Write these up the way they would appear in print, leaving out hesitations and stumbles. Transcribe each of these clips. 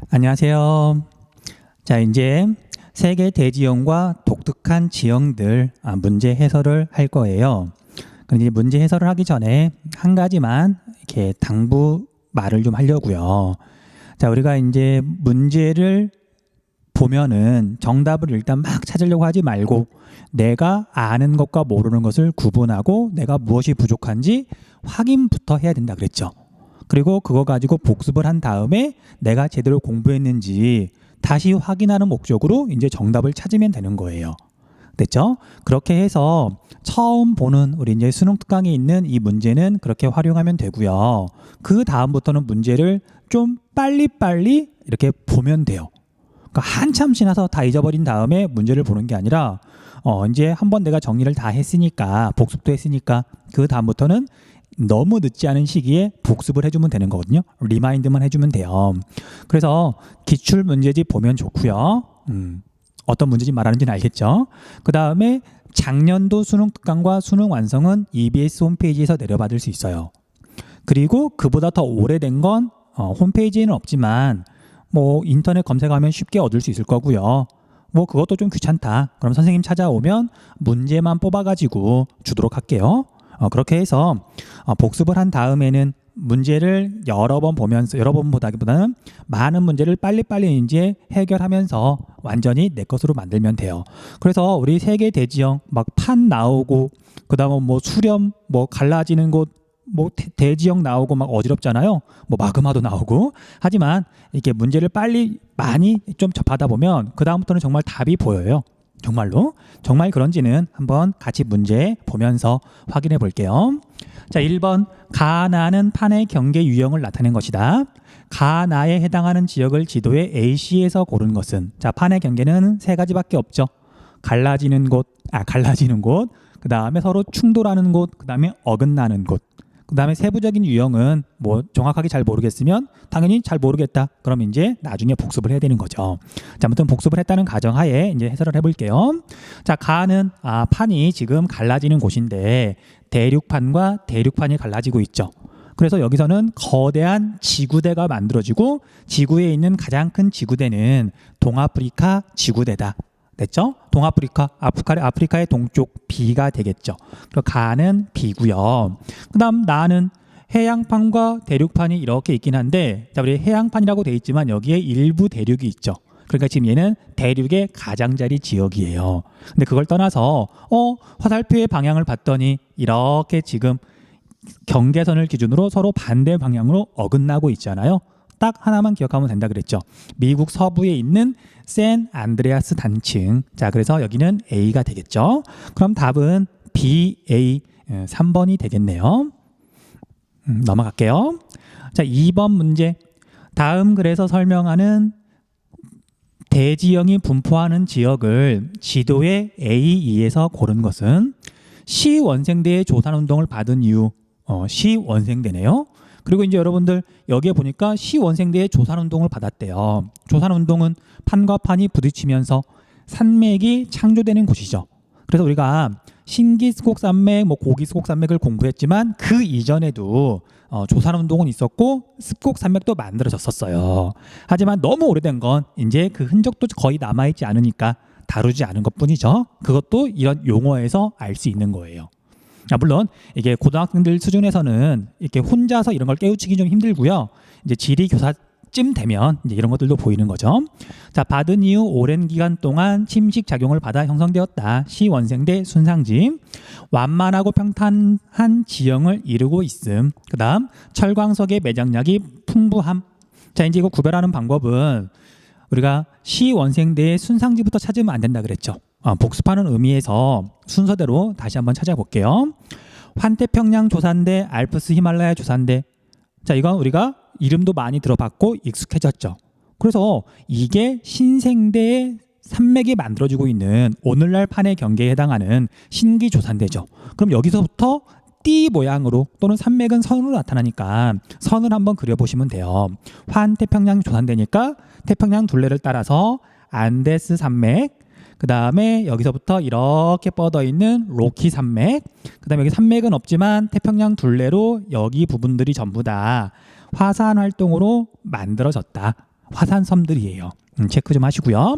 안녕하세요. 자, 이제 세계 대지형과 독특한 지형들 문제 해설을 할 거예요. 그럼 이제 문제 해설을 하기 전에 한 가지만 이렇게 당부 말을 좀 하려고요. 자, 우리가 이제 문제를 보면은 정답을 일단 막 찾으려고 하지 말고 내가 아는 것과 모르는 것을 구분하고 내가 무엇이 부족한지 확인부터 해야 된다 그랬죠. 그리고 그거 가지고 복습을 한 다음에 내가 제대로 공부했는지 다시 확인하는 목적으로 이제 정답을 찾으면 되는 거예요. 됐죠? 그렇게 해서 처음 보는 우리 이제 수능 특강에 있는 이 문제는 그렇게 활용하면 되고요. 그 다음부터는 문제를 좀 빨리빨리 이렇게 보면 돼요. 그러니까 한참 지나서 다 잊어버린 다음에 문제를 보는 게 아니라 이제 한번 내가 정리를 다 했으니까 복습도 했으니까 그 다음부터는 너무 늦지 않은 시기에 복습을 해주면 되는 거거든요. 리마인드만 해주면 돼요. 그래서 기출 문제집 보면 좋고요. 어떤 문제집 말하는지는 알겠죠. 그 다음에 작년도 수능 특강과 수능 완성은 EBS 홈페이지에서 내려받을 수 있어요. 그리고 그보다 더 오래된 건 홈페이지에는 없지만 뭐 인터넷 검색하면 쉽게 얻을 수 있을 거고요. 뭐 그것도 좀 귀찮다. 그럼 선생님 찾아오면 문제만 뽑아가지고 주도록 할게요. 그렇게 해서 복습을 한 다음에는 문제를 여러 번 보면서 여러 번 보다기보다는 많은 문제를 빨리빨리 이제 해결하면서 완전히 내 것으로 만들면 돼요. 그래서 우리 세계 대지형 막 판 나오고 그다음에 뭐 수렴 뭐 갈라지는 곳 뭐 대지형 나오고 막 어지럽잖아요. 뭐 마그마도 나오고. 하지만 이렇게 문제를 빨리 많이 좀 접하다 보면 그 다음부터는 정말 답이 보여요. 정말로 정말 그런지는 한번 같이 문제 보면서 확인해 볼게요. 자, 1번 가나는 판의 경계 유형을 나타낸 것이다. 가나에 해당하는 지역을 지도에 AC에서 고른 것은, 자, 판의 경계는 세 가지밖에 없죠. 갈라지는 곳, 그 다음에 서로 충돌하는 곳, 그 다음에 어긋나는 곳. 그 다음에 세부적인 유형은 뭐 정확하게 잘 모르겠으면 당연히 잘 모르겠다. 그럼 이제 나중에 복습을 해야 되는 거죠. 자, 아무튼 복습을 했다는 가정하에 이제 해설을 해볼게요. 자, 가는 판이 지금 갈라지는 곳인데 대륙판과 대륙판이 갈라지고 있죠. 그래서 여기서는 거대한 지구대가 만들어지고 지구에 있는 가장 큰 지구대는 동아프리카 지구대다. 됐죠? 동아프리카, 아프리카의 동쪽 B가 되겠죠. 그리고 가는 B고요. 그 다음 나는 해양판과 대륙판이 이렇게 있긴 한데, 자, 우리 해양판이라고 돼 있지만 여기에 일부 대륙이 있죠. 그러니까 지금 얘는 대륙의 가장자리 지역이에요. 근데 그걸 떠나서 화살표의 방향을 봤더니 이렇게 지금 경계선을 기준으로 서로 반대 방향으로 어긋나고 있잖아요. 딱 하나만 기억하면 된다 그랬죠. 미국 서부에 있는 샌 안드레아스 단층. 자, 그래서 여기는 A가 되겠죠. 그럼 답은 B, A 3번이 되겠네요. 넘어갈게요. 자, 2번 문제. 다음 글에서 설명하는 대지형이 분포하는 지역을 지도의 A2에서 고른 것은 시원생대의 조산운동을 받은 이후 시원생대네요. 그리고 이제 여러분들 여기에 보니까 시원생대의 조산운동을 받았대요. 조산운동은 판과 판이 부딪히면서 산맥이 창조되는 곳이죠. 그래서 우리가 신기스곡 산맥, 뭐 고기스곡 산맥을 공부했지만 그 이전에도 조산운동은 있었고 습곡 산맥도 만들어졌었어요. 하지만 너무 오래된 건 이제 그 흔적도 거의 남아있지 않으니까 다루지 않은 것뿐이죠. 그것도 이런 용어에서 알 수 있는 거예요. 물론 이게 고등학생들 수준에서는 이렇게 혼자서 이런 걸 깨우치기 좀 힘들고요. 이제 지리 교사쯤 되면 이제 이런 것들도 보이는 거죠. 자, 받은 이후 오랜 기간 동안 침식 작용을 받아 형성되었다. 시원생대 순상지. 완만하고 평탄한 지형을 이루고 있음. 그다음 철광석의 매장량이 풍부함. 자, 이제 이거 구별하는 방법은 우리가 시원생대의 순상지부터 찾으면 안 된다 그랬죠. 복습하는 의미에서 순서대로 다시 한번 찾아볼게요. 환태평양 조산대, 알프스 히말라야 조산대. 자, 이건 우리가 이름도 많이 들어봤고 익숙해졌죠. 그래서 이게 신생대의 산맥이 만들어지고 있는 오늘날 판의 경계에 해당하는 신기 조산대죠. 그럼 여기서부터 띠 모양으로 또는 산맥은 선으로 나타나니까 선을 한번 그려보시면 돼요. 환태평양 조산대니까 태평양 둘레를 따라서 안데스 산맥, 그 다음에 여기서부터 이렇게 뻗어 있는 로키 산맥, 그 다음에 여기 산맥은 없지만 태평양 둘레로 여기 부분들이 전부 다 화산 활동으로 만들어졌다. 화산섬들이에요. 체크 좀 하시고요.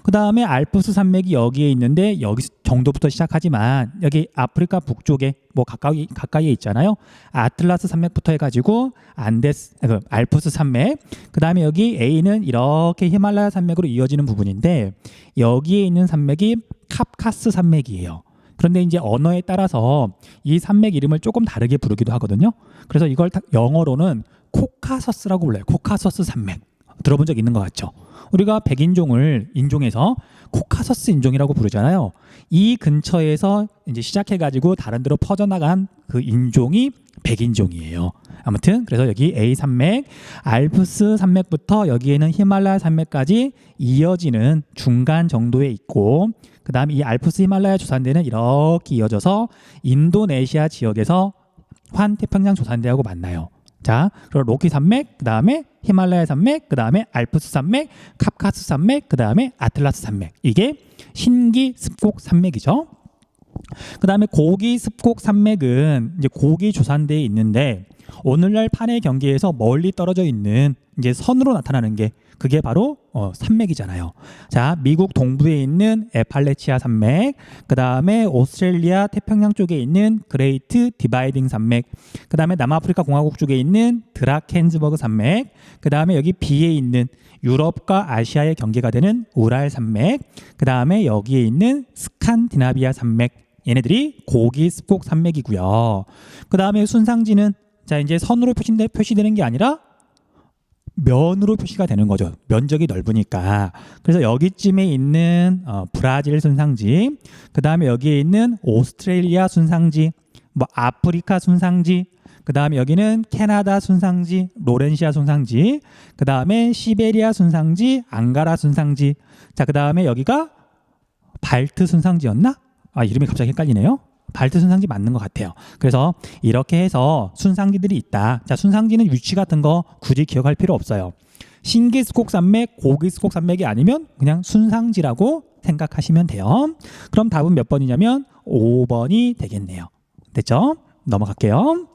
그 다음에 알프스 산맥이 여기에 있는데 여기 정도부터 시작하지만 여기 아프리카 북쪽에 뭐 가까이에 있잖아요. 아틀라스 산맥부터 해가지고 알프스 산맥. 그 다음에 여기 A는 이렇게 히말라야 산맥으로 이어지는 부분인데 여기에 있는 산맥이 캅카스 산맥이에요. 그런데 이제 언어에 따라서 이 산맥 이름을 조금 다르게 부르기도 하거든요. 그래서 이걸 영어로는 코카서스라고 불러요. 코카서스 산맥. 들어본 적 있는 것 같죠? 우리가 백인종을 인종에서 코카서스 인종이라고 부르잖아요. 이 근처에서 이제 시작해가지고 다른 데로 퍼져나간 그 인종이 백인종이에요. 아무튼 그래서 여기 A 산맥, 알프스 산맥부터 여기에는 히말라야 산맥까지 이어지는 중간 정도에 있고, 그 다음 이 알프스 히말라야 조산대는 이렇게 이어져서 인도네시아 지역에서 환태평양 조산대하고 만나요. 자, 그리고 로키 산맥, 그 다음에 히말라야 산맥, 그 다음에 알프스 산맥, 캅카스 산맥, 그 다음에 아틀라스 산맥. 이게 신기 습곡 산맥이죠. 그 다음에 고기 습곡 산맥은 이제 고기 조산대에 있는데 오늘날 판해 경계에서 멀리 떨어져 있는 이제 선으로 나타나는 게 그게 바로 산맥이잖아요. 자, 미국 동부에 있는 에팔레치아 산맥, 그 다음에 오스트레일리아 태평양 쪽에 있는 그레이트 디바이딩 산맥, 그 다음에 남아프리카 공화국 쪽에 있는 드라켄즈버그 산맥, 그 다음에 여기 B에 있는 유럽과 아시아의 경계가 되는 우랄 산맥, 그 다음에 여기에 있는 스칸디나비아 산맥, 얘네들이 고기 습곡 산맥이고요. 그 다음에 순상지는 자 이제 선으로 표시되는 게 아니라 면으로 표시가 되는 거죠. 면적이 넓으니까. 그래서 여기쯤에 있는 브라질 순상지, 그 다음에 여기에 있는 오스트레일리아 순상지, 뭐 아프리카 순상지, 그 다음에 여기는 캐나다 순상지, 로렌시아 순상지, 그 다음에 시베리아 순상지, 앙가라 순상지. 자, 그 다음에 여기가 발트 순상지였나? 이름이 갑자기 헷갈리네요. 발트 순상지 맞는 것 같아요. 그래서 이렇게 해서 순상지들이 있다. 자, 순상지는 위치 같은 거 굳이 기억할 필요 없어요. 신기습곡 산맥, 고기습곡 산맥이 아니면 그냥 순상지라고 생각하시면 돼요. 그럼 답은 몇 번이냐면 5번이 되겠네요. 됐죠? 넘어갈게요.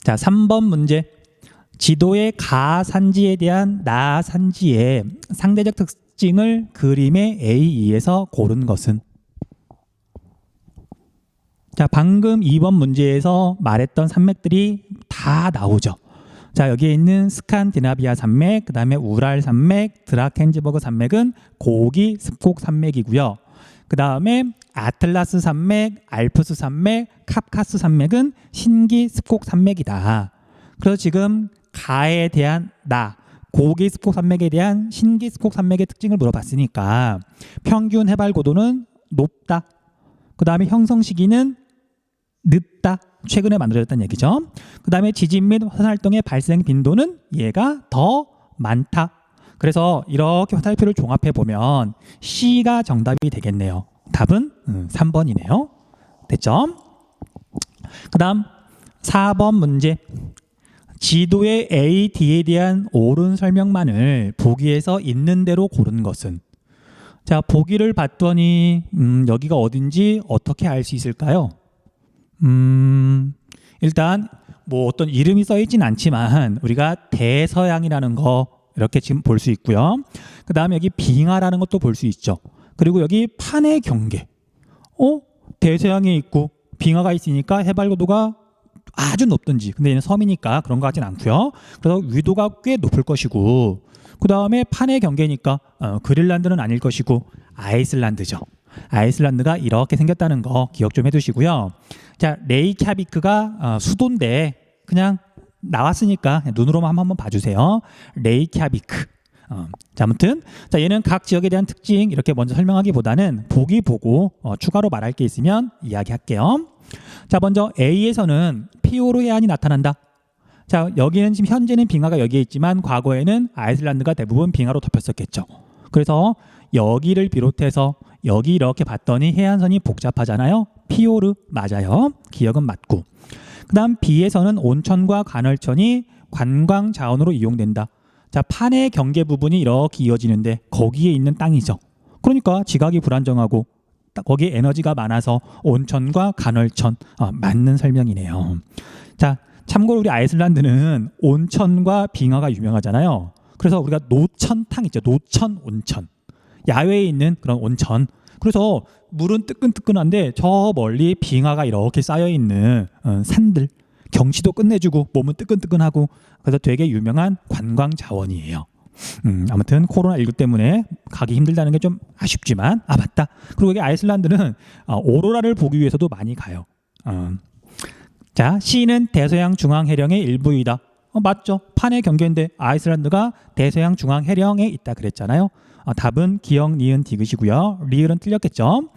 자, 3번 문제. 지도의 가 산지에 대한 나 산지의 상대적 특징을 그림의 A2에서 고른 것은? 자, 방금 2번 문제에서 말했던 산맥들이 다 나오죠. 자, 여기에 있는 스칸디나비아 산맥, 그 다음에 우랄 산맥, 드라켄즈버그 산맥은 고기 습곡 산맥이고요. 그 다음에 아틀라스 산맥, 알프스 산맥, 캅카스 산맥은 신기 습곡 산맥이다. 그래서 지금 가에 대한 고기 습곡 산맥에 대한 신기 습곡 산맥의 특징을 물어봤으니까 평균 해발 고도는 높다. 그 다음에 형성 시기는 늦다. 최근에 만들어졌다는 얘기죠. 그 다음에 지진 및 화산활동의 발생 빈도는 얘가 더 많다. 그래서 이렇게 화살표를 종합해 보면 C가 정답이 되겠네요. 답은 3번이네요. 됐죠? 그 다음 4번 문제. 지도의 A, D에 대한 옳은 설명만을 보기에서 있는 대로 고른 것은? 자, 보기를 봤더니 여기가 어딘지 어떻게 알 수 있을까요? 일단 뭐 어떤 이름이 써 있진 않지만 우리가 대서양이라는 거 이렇게 지금 볼 수 있고요. 그 다음에 여기 빙하라는 것도 볼 수 있죠. 그리고 여기 판의 경계. 대서양에 있고 빙하가 있으니까 해발고도가 아주 높든지, 근데 얘는 섬이니까 그런 것 같진 않고요. 그래서 위도가 꽤 높을 것이고, 그 다음에 판의 경계니까 그린란드는 아닐 것이고 아이슬란드죠. 아이슬란드가 이렇게 생겼다는 거 기억 좀 해두시고요. 자, 레이캬비크가 수도인데 그냥 나왔으니까 눈으로만 한번 봐주세요. 레이캬비크. 자, 아무튼 자, 얘는 각 지역에 대한 특징 이렇게 먼저 설명하기보다는 보기 보고 추가로 말할 게 있으면 이야기할게요. 자, 먼저 A에서는 피오르 해안이 나타난다. 자, 여기는 지금 현재는 빙하가 여기에 있지만 과거에는 아이슬란드가 대부분 빙하로 덮였었겠죠. 그래서 여기를 비롯해서 여기 이렇게 봤더니 해안선이 복잡하잖아요. 피오르 맞아요. 기억은 맞고. 그 다음 B에서는 온천과 간헐천이 관광 자원으로 이용된다. 자, 판의 경계 부분이 이렇게 이어지는데 거기에 있는 땅이죠. 그러니까 지각이 불안정하고 거기에 에너지가 많아서 온천과 간헐천 맞는 설명이네요. 자, 참고로 우리 아이슬란드는 온천과 빙하가 유명하잖아요. 그래서 우리가 노천탕 있죠. 노천 온천. 야외에 있는 그런 온천. 그래서 물은 뜨끈뜨끈한데 저 멀리 빙하가 이렇게 쌓여있는 산들. 경치도 끝내주고 몸은 뜨끈뜨끈하고 그래서 되게 유명한 관광 자원이에요. 아무튼 코로나19 때문에 가기 힘들다는 게 좀 아쉽지만 맞다. 그리고 여기 아이슬란드는 오로라를 보기 위해서도 많이 가요. 자, 시는 대서양 중앙해령의 일부이다. 맞죠. 판의 경계인데 아이슬란드가 대서양 중앙해령에 있다 그랬잖아요. 답은 기역, 니은, 디귿이고요. 리을은 틀렸겠죠.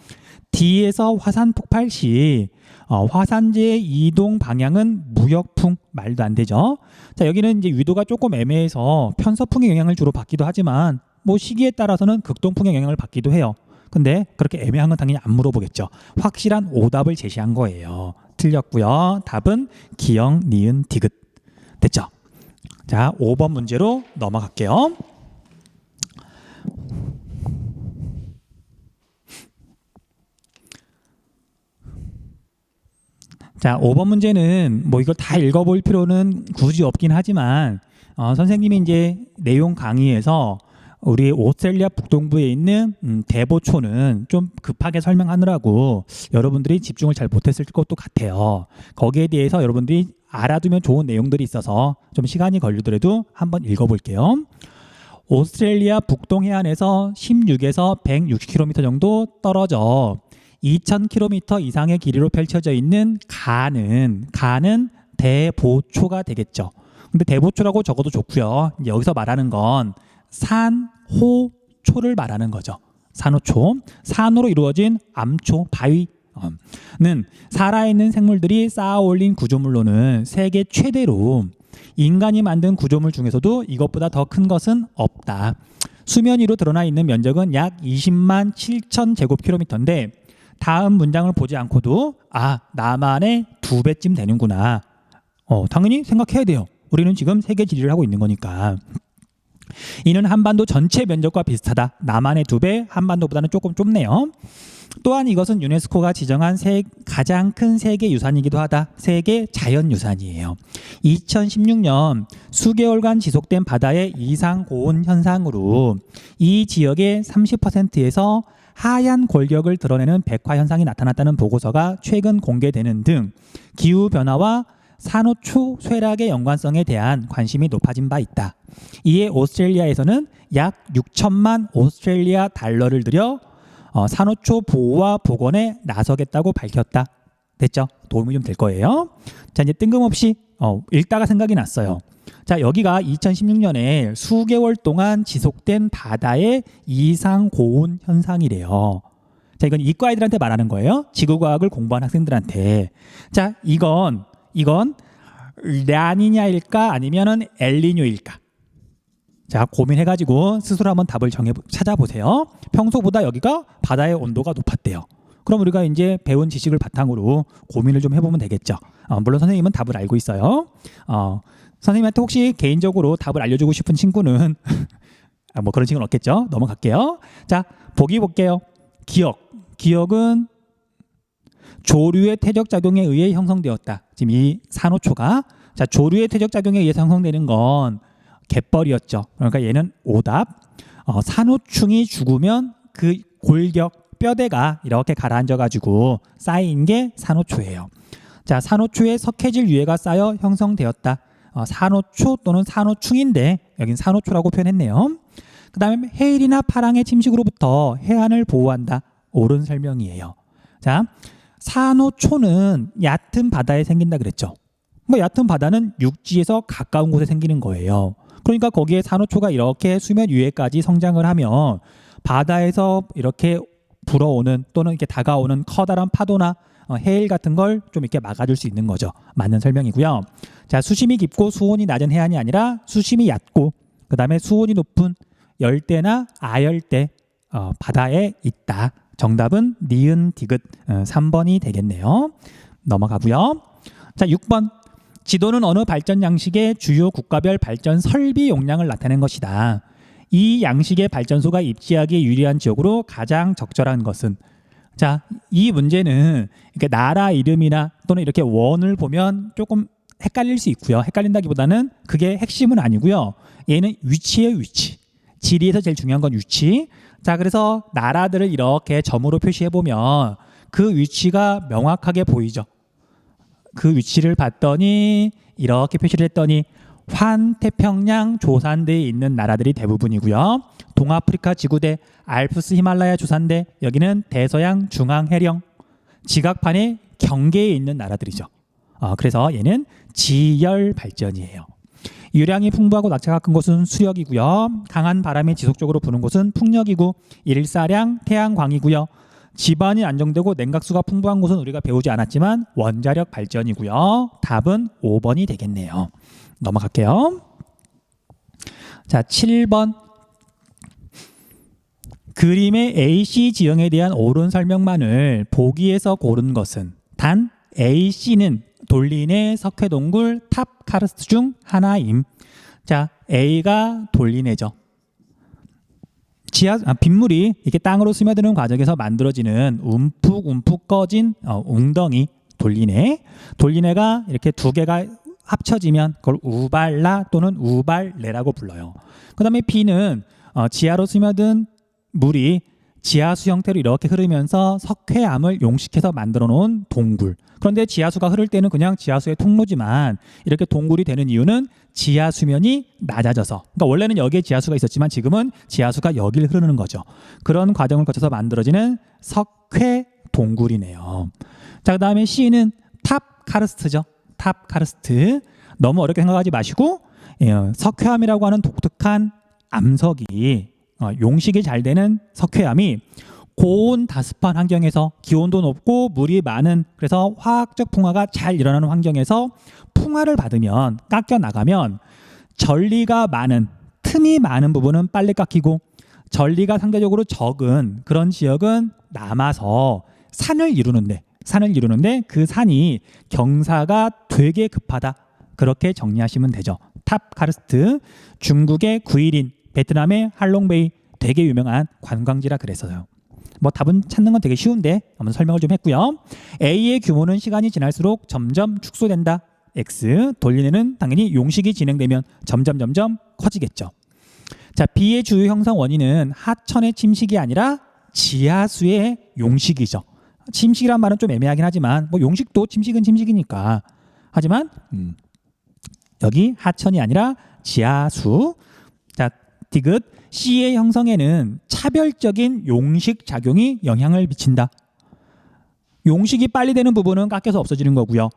D에서 화산 폭발 시 화산재의 이동 방향은 무역풍. 말도 안 되죠. 자, 여기는 이제 위도가 조금 애매해서 편서풍의 영향을 주로 받기도 하지만 뭐 시기에 따라서는 극동풍의 영향을 받기도 해요. 근데 그렇게 애매한 건 당연히 안 물어보겠죠. 확실한 오답을 제시한 거예요. 틀렸고요. 답은 기역, 니은, 디귿. 됐죠? 자, 5번 문제로 넘어갈게요. 자, 5번 문제는 뭐 이걸 다 읽어볼 필요는 굳이 없긴 하지만 선생님이 이제 내용 강의에서 우리 오스트레일리아 북동부에 있는 대보초는 좀 급하게 설명하느라고 여러분들이 집중을 잘 못했을 것도 같아요. 거기에 대해서 여러분들이 알아두면 좋은 내용들이 있어서 좀 시간이 걸리더라도 한번 읽어볼게요. 오스트레일리아 북동 해안에서 16에서 160km 정도 떨어져 2000km 이상의 길이로 펼쳐져 있는 간은 대보초가 되겠죠. 근데 대보초라고 적어도 좋고요. 이제 여기서 말하는 건 산호초를 말하는 거죠. 산호초. 산으로 이루어진 암초, 바위는 살아있는 생물들이 쌓아 올린 구조물로는 세계 최대로 인간이 만든 구조물 중에서도 이것보다 더 큰 것은 없다. 수면 위로 드러나 있는 면적은 약 20만 7천 제곱킬로미터인데 다음 문장을 보지 않고도 남한의 2배쯤 되는구나. 당연히 생각해야 돼요. 우리는 지금 세계 지리를 하고 있는 거니까. 이는 한반도 전체 면적과 비슷하다. 남한의 2배, 한반도보다는 조금 좁네요. 또한 이것은 유네스코가 지정한 가장 큰 세계 유산이기도 하다. 세계 자연유산이에요. 2016년 수개월간 지속된 바다의 이상 고온 현상으로 이 지역의 30%에서 하얀 골격을 드러내는 백화 현상이 나타났다는 보고서가 최근 공개되는 등 기후변화와 산호초 쇠락의 연관성에 대한 관심이 높아진 바 있다. 이에 오스트레일리아에서는 약 6천만 오스트레일리아 달러를 들여 산호초 보호와 복원에 나서겠다고 밝혔다. 됐죠? 도움이 좀 될 거예요. 자, 이제 뜬금없이 읽다가 생각이 났어요. 자, 여기가 2016년에 수개월 동안 지속된 바다의 이상 고온 현상이래요. 자, 이건 이과 애들한테 말하는 거예요. 지구과학을 공부한 학생들한테. 자, 이건 라니냐일까 아니면은 엘니뇨일까? 자, 고민해가지고 스스로 한번 답을 찾아보세요. 평소보다 여기가 바다의 온도가 높았대요. 그럼 우리가 이제 배운 지식을 바탕으로 고민을 좀 해보면 되겠죠. 물론 선생님은 답을 알고 있어요. 선생님한테 혹시 개인적으로 답을 알려주고 싶은 친구는 뭐 그런 친구는 없겠죠. 넘어갈게요. 자, 보기 볼게요. 기억은 조류의 태적작용에 의해 형성되었다. 지금 이 산호초가 자, 조류의 태적작용에 의해 형성되는 건 갯벌이었죠. 그러니까 얘는 오답. 산호충이 죽으면 그 골격 뼈대가 이렇게 가라앉아가지고 쌓인 게 산호초예요. 자, 산호초에 석회질 유해가 쌓여 형성되었다. 산호초 또는 산호충인데 여긴 산호초라고 표현했네요. 그 다음에 해일이나 파랑의 침식으로부터 해안을 보호한다. 옳은 설명이에요. 자, 산호초는 얕은 바다에 생긴다 그랬죠. 뭐 얕은 바다는 육지에서 가까운 곳에 생기는 거예요. 그러니까 거기에 산호초가 이렇게 수면 위에까지 성장을 하면 바다에서 이렇게 불어오는 또는 이렇게 다가오는 커다란 파도나 해일 같은 걸 좀 이렇게 막아줄 수 있는 거죠. 맞는 설명이고요. 자, 수심이 깊고 수온이 낮은 해안이 아니라 수심이 얕고 그 다음에 수온이 높은 열대나 아열대 바다에 있다. 정답은 니은 디귿 3번이 되겠네요. 넘어가고요. 자, 6번. 지도는 어느 발전 양식의 주요 국가별 발전 설비 용량을 나타낸 것이다. 이 양식의 발전소가 입지하기 유리한 지역으로 가장 적절한 것은 자, 이 문제는 이렇게 나라 이름이나 또는 이렇게 원을 보면 조금 헷갈릴 수 있고요. 헷갈린다기보다는 그게 핵심은 아니고요. 얘는 위치예요, 위치. 지리에서 제일 중요한 건 위치. 자, 그래서 나라들을 이렇게 점으로 표시해 보면 그 위치가 명확하게 보이죠. 그 위치를 봤더니 이렇게 표시를 했더니 환태평양 조산대에 있는 나라들이 대부분이고요. 동아프리카 지구대, 알프스 히말라야 조산대, 여기는 대서양 중앙해령, 지각판의 경계에 있는 나라들이죠. 그래서 얘는 지열 발전이에요. 유량이 풍부하고 낙차가 큰 곳은 수력이고요. 강한 바람이 지속적으로 부는 곳은 풍력이고, 일사량, 태양광이고요. 지반이 안정되고 냉각수가 풍부한 곳은 우리가 배우지 않았지만 원자력 발전이고요. 답은 5번이 되겠네요. 넘어갈게요. 자, 7번. 그림의 AC 지형에 대한 옳은 설명만을 보기에서 고른 것은 단 AC는 돌린의 석회동굴 탑 카르스트 중 하나임. 자, A가 돌린해죠. 빗물이 이렇게 땅으로 스며드는 과정에서 만들어지는 움푹 꺼진 웅덩이 돌린해. 돌린해가 이렇게 두 개가 합쳐지면 그걸 우발라 또는 우발레라고 불러요. 그 다음에 B는 지하로 스며든 물이 지하수 형태로 이렇게 흐르면서 석회암을 용식해서 만들어 놓은 동굴. 그런데 지하수가 흐를 때는 그냥 지하수의 통로지만 이렇게 동굴이 되는 이유는 지하 수면이 낮아져서, 그러니까 원래는 여기에 지하수가 있었지만 지금은 지하수가 여기를 흐르는 거죠. 그런 과정을 거쳐서 만들어지는 석회 동굴이네요. 자, 그 다음에 C는 탑 카르스트죠. 탑 카르스트. 너무 어렵게 생각하지 마시고 석회암이라고 하는 독특한 암석이 용식이 잘 되는 석회암이 고온 다습한 환경에서 기온도 높고 물이 많은, 그래서 화학적 풍화가 잘 일어나는 환경에서 풍화를 받으면 깎여 나가면 전리가 많은, 틈이 많은 부분은 빨리 깎이고 전리가 상대적으로 적은 그런 지역은 남아서 산을 이루는데 그 산이 경사가 되게 급하다. 그렇게 정리하시면 되죠. 탑 카르스트. 중국의 구일인, 베트남의 할롱베이, 되게 유명한 관광지라 그랬어요. 뭐 답은 찾는 건 되게 쉬운데 한번 설명을 좀 했고요. A의 규모는 시간이 지날수록 점점 축소된다. X. 돌린해는 당연히 용식이 진행되면 점점 커지겠죠. 자, B의 주요 형성 원인은 하천의 침식이 아니라 지하수의 용식이죠. 침식이란 말은 좀 애매하긴 하지만 뭐 용식도 침식은 침식이니까. 하지만 여기 하천이 아니라 지하수. 자, 디귿. C의 형성에는 차별적인 용식 작용이 영향을 미친다. 용식이 빨리 되는 부분은 깎여서 없어지는 거고요.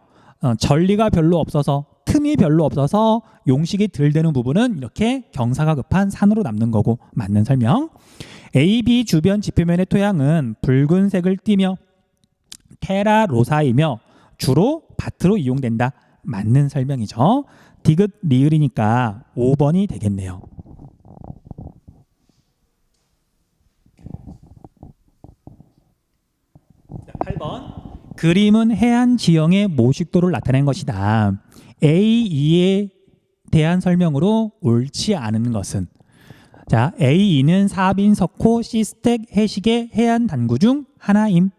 전리가 별로 없어서, 틈이 별로 없어서 용식이 덜 되는 부분은 이렇게 경사가 급한 산으로 남는 거고, 맞는 설명. A, B 주변 지표면의 토양은 붉은색을 띠며 테라로사이며 주로 밭으로 이용된다. 맞는 설명이죠. 디귿 리을이니까 5번이 되겠네요. 8번. 그림은 해안 지형의 모식도를 나타낸 것이다. A, 2에 대한 설명으로 옳지 않은 것은, 자, A, 2는 사빈, 석호, 시스텍, 해식의 해안 단구 중 하나임.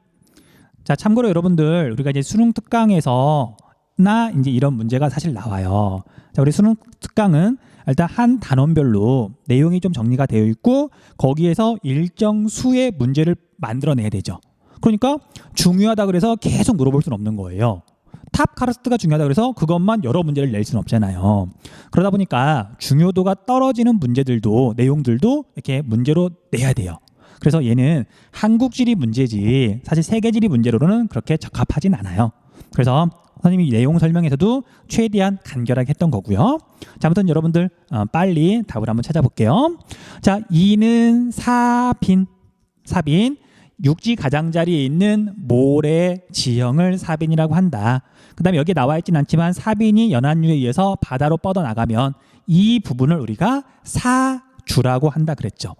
자, 참고로 여러분들 우리가 이제 수능 특강에서나 이제 이런 문제가 사실 나와요. 자, 우리 수능 특강은 일단 한 단원별로 내용이 좀 정리가 되어 있고 거기에서 일정 수의 문제를 만들어내야 되죠. 그러니까 중요하다 그래서 계속 물어볼 수는 없는 거예요. 탑 카르스트가 중요하다 그래서 그것만 여러 문제를 낼 수는 없잖아요. 그러다 보니까 중요도가 떨어지는 문제들도, 내용들도 이렇게 문제로 내야 돼요. 그래서 얘는 한국 지리 문제지 사실 세계 지리 문제로는 그렇게 적합하진 않아요. 그래서 선생님이 내용 설명에서도 최대한 간결하게 했던 거고요. 자, 아무튼 여러분들 빨리 답을 한번 찾아볼게요. 자, 2는 사빈. 육지 가장자리에 있는 모래 지형을 사빈이라고 한다. 그 다음에 여기에 나와 있진 않지만 사빈이 연안류에 의해서 바다로 뻗어나가면 이 부분을 우리가 사주라고 한다 그랬죠.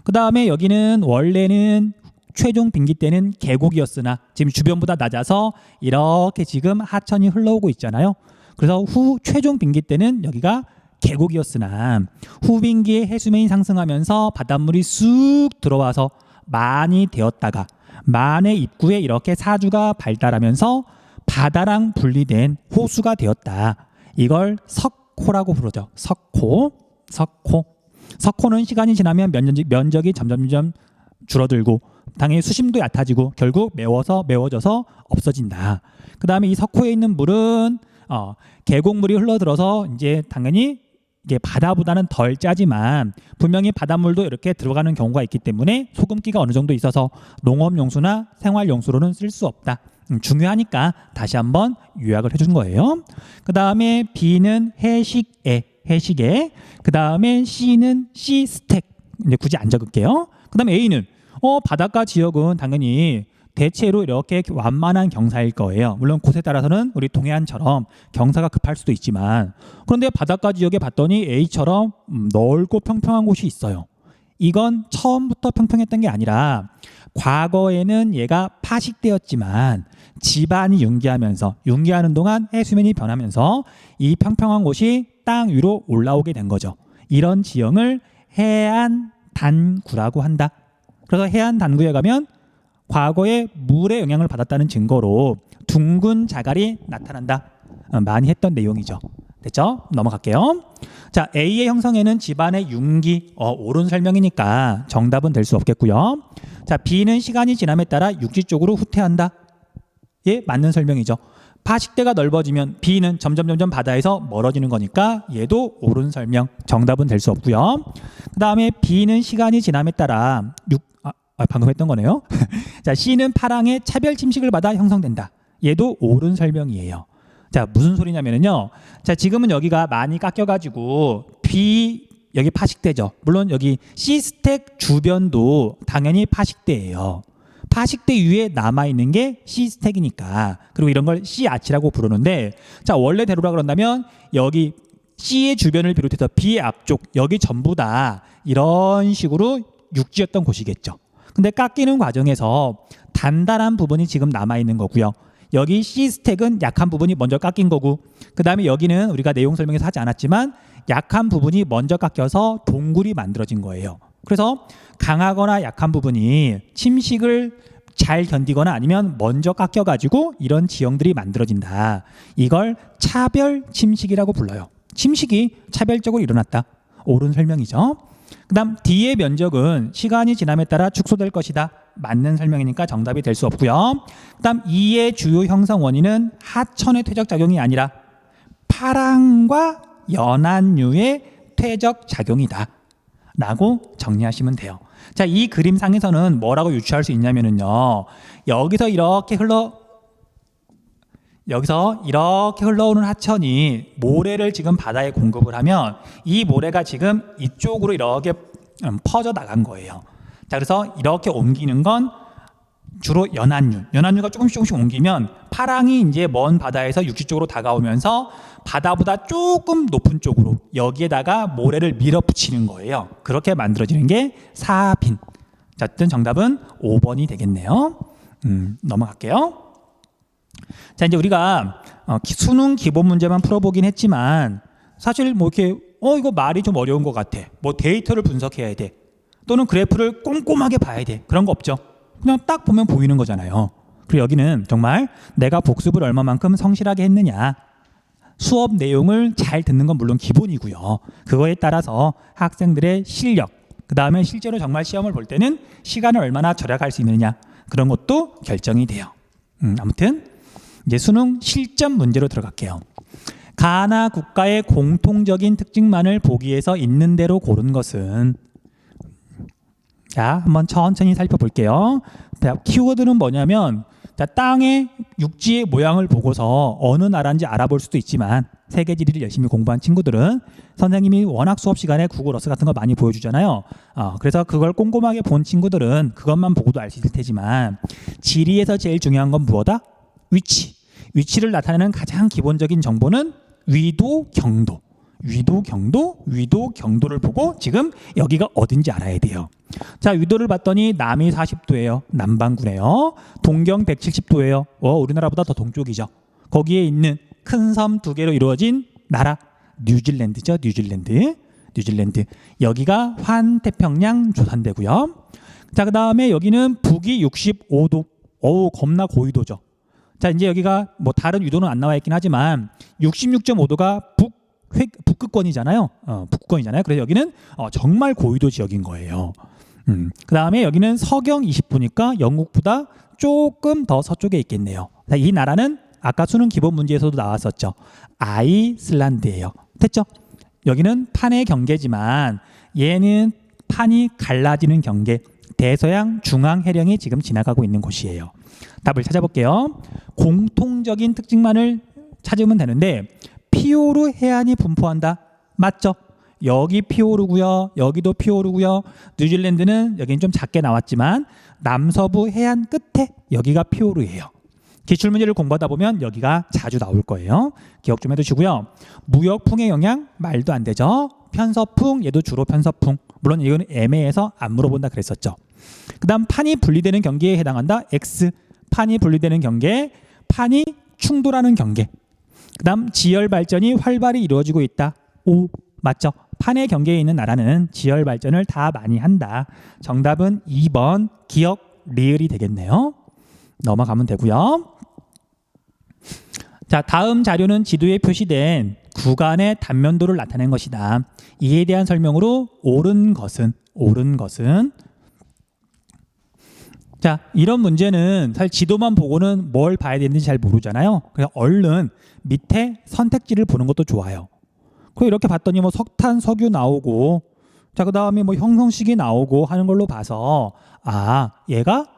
그 다음에 여기는 원래는 최종 빙기 때는 계곡이었으나 지금 주변보다 낮아서 이렇게 지금 하천이 흘러오고 있잖아요. 그래서 최종 빙기 때는 여기가 계곡이었으나 후빙기에 해수면이 상승하면서 바닷물이 쑥 들어와서 만이 되었다가 만의 입구에 이렇게 사주가 발달하면서 바다랑 분리된 호수가 되었다. 이걸 석호라고 부르죠. 석호는 시간이 지나면 면적이 점점 줄어들고 당연히 수심도 얕아지고 결국 메워져서 없어진다. 그 다음에 이 석호에 있는 물은 계곡물이 흘러들어서 이제 당연히 이게 바다보다는 덜 짜지만 분명히 바닷물도 이렇게 들어가는 경우가 있기 때문에 소금기가 어느 정도 있어서 농업용수나 생활용수로는 쓸 수 없다. 중요하니까 다시 한번 요약을 해준 거예요. 그 다음에 B는 해식에, 그 다음에 C는 C스택. 이제 굳이 안 적을게요. 그 다음에 A는 바닷가 지역은 당연히 대체로 이렇게 완만한 경사일 거예요. 물론 곳에 따라서는 우리 동해안처럼 경사가 급할 수도 있지만 그런데 바닷가 지역에 봤더니 A처럼 넓고 평평한 곳이 있어요. 이건 처음부터 평평했던 게 아니라 과거에는 얘가 파식대였지만 지반이 융기하는 동안 해수면이 변하면서 이 평평한 곳이 땅 위로 올라오게 된 거죠. 이런 지형을 해안단구라고 한다. 그래서 해안단구에 가면 과거에 물의 영향을 받았다는 증거로 둥근 자갈이 나타난다. 많이 했던 내용이죠. 됐죠? 넘어갈게요. 자, A의 형성에는 지반의 융기, 옳은 설명이니까 정답은 될 수 없겠고요. 자, B는 시간이 지남에 따라 육지 쪽으로 후퇴한다. 예, 맞는 설명이죠. 파식대가 넓어지면 B는 점점 바다에서 멀어지는 거니까 얘도 옳은 설명, 정답은 될 수 없고요. 그 다음에 B는 시간이 지남에 따라 방금 했던 거네요. 자, C는 파랑의 차별 침식을 받아 형성된다. 얘도 옳은 설명이에요. 자, 무슨 소리냐면요. 자, 지금은 여기가 많이 깎여가지고 B 여기 파식대죠. 물론 여기 C스택 주변도 당연히 파식대예요. 파식대 위에 남아있는 게 C스택이니까. 그리고 이런 걸 C아치라고 부르는데 자, 원래대로라 그런다면 여기 C의 주변을 비롯해서 B의 앞쪽 여기 전부 다 이런 식으로 육지였던 곳이겠죠. 근데 깎이는 과정에서 단단한 부분이 지금 남아있는 거고요. 여기 C스택은 약한 부분이 먼저 깎인 거고 그 다음에 여기는 우리가 내용 설명에서 하지 않았지만 약한 부분이 먼저 깎여서 동굴이 만들어진 거예요. 그래서 강하거나 약한 부분이 침식을 잘 견디거나 아니면 먼저 깎여가지고 이런 지형들이 만들어진다. 이걸 차별 침식이라고 불러요. 침식이 차별적으로 일어났다. 옳은 설명이죠. 그 다음 D의 면적은 시간이 지남에 따라 축소될 것이다. 맞는 설명이니까 정답이 될 수 없고요. 그 다음 E의 주요 형성 원인은 하천의 퇴적작용이 아니라 파랑과 연안류의 퇴적작용이다. 라고 정리하시면 돼요. 자, 이 그림상에서는 뭐라고 유추할 수 있냐면요. 여기서 이렇게 흘러오는 하천이 모래를 지금 바다에 공급을 하면 이 모래가 지금 이쪽으로 이렇게 퍼져 나간 거예요. 자, 그래서 이렇게 옮기는 건 주로 연안류가 조금씩 옮기면 파랑이 이제 먼 바다에서 육지 쪽으로 다가오면서 바다보다 조금 높은 쪽으로 여기에다가 모래를 밀어붙이는 거예요. 그렇게 만들어지는 게 사빈. 자, 어쨌든 정답은 5번이 되겠네요. 넘어갈게요. 자, 이제 우리가 수능 기본 문제만 풀어보긴 했지만 사실 뭐 이렇게 이거 말이 좀 어려운 것 같아. 뭐 데이터를 분석해야 돼. 또는 그래프를 꼼꼼하게 봐야 돼. 그런 거 없죠. 그냥 딱 보면 보이는 거잖아요. 그리고 여기는 정말 내가 복습을 얼마만큼 성실하게 했느냐. 수업 내용을 잘 듣는 건 물론 기본이고요. 그거에 따라서 학생들의 실력, 그 다음에 실제로 정말 시험을 볼 때는 시간을 얼마나 절약할 수 있느냐. 그런 것도 결정이 돼요. 아무튼 이제 수능 실전 문제로 들어갈게요. 가나 국가의 공통적인 특징만을 보기 위해서 있는 대로 고른 것은 자, 한번 천천히 살펴볼게요. 키워드는 뭐냐면 자, 땅의 육지의 모양을 보고서 어느 나라인지 알아볼 수도 있지만 세계 지리를 열심히 공부한 친구들은 선생님이 워낙 수업 시간에 구글 어스 같은 거 많이 보여주잖아요. 그래서 그걸 꼼꼼하게 본 친구들은 그것만 보고도 알 수 있을 테지만 지리에서 제일 중요한 건 무엇이다? 위치를 나타내는 가장 기본적인 정보는 위도, 경도. 위도, 경도를 보고 지금 여기가 어딘지 알아야 돼요. 자, 위도를 봤더니 남이 40도예요. 남반구네요. 동경 170도예요. 우리나라보다 더 동쪽이죠. 거기에 있는 큰 섬 2개로 이루어진 나라 뉴질랜드죠. 뉴질랜드. 여기가 환태평양 조산대고요. 자, 그 다음에 여기는 북위 65도. 겁나 고위도죠. 자, 이제 여기가 뭐 다른 유도는 안 나와 있긴 하지만 66.5도가 북극권이잖아요. 북극권이잖아요. 그래서 여기는 정말 고위도 지역인 거예요. 그 다음에 여기는 서경 20도니까 영국보다 조금 더 서쪽에 있겠네요. 자, 이 나라는 아까 수능 기본 문제에서도 나왔었죠. 아이슬란드예요. 됐죠? 여기는 판의 경계지만 얘는 판이 갈라지는 경계, 대서양 중앙 해령이 지금 지나가고 있는 곳이에요. 답을 찾아볼게요. 공통적인 특징만을 찾으면 되는데 피오르 해안이 분포한다. 맞죠? 여기 피오르고요. 여기도 피오르고요. 뉴질랜드는 여기는 좀 작게 나왔지만 남서부 해안 끝에 여기가 피오르예요. 기출문제를 공부하다 보면 여기가 자주 나올 거예요. 기억 좀 해두시고요. 무역풍의 영향 말도 안 되죠. 편서풍, 얘도 주로 편서풍. 물론 이거는 애매해서 안 물어본다 그랬었죠. 그 다음 판이 분리되는 경계에 해당한다. X. 판이 분리되는 경계, 판이 충돌하는 경계. 그 다음 지열 발전이 활발히 이루어지고 있다. O. 맞죠? 판의 경계에 있는 나라는 지열 발전을 다 많이 한다. 정답은 2번 기억 리을이 되겠네요. 넘어가면 되고요. 자, 다음 자료는 지도에 표시된 구간의 단면도를 나타낸 것이다. 이에 대한 설명으로 옳은 것은 자, 이런 문제는 사실 지도만 보고는 뭘 봐야 되는지 잘 모르잖아요. 그래서 얼른 밑에 선택지를 보는 것도 좋아요. 그리고 이렇게 봤더니 뭐 석탄, 석유 나오고, 자, 그 다음에 뭐 형성식이 나오고 하는 걸로 봐서, 아, 얘가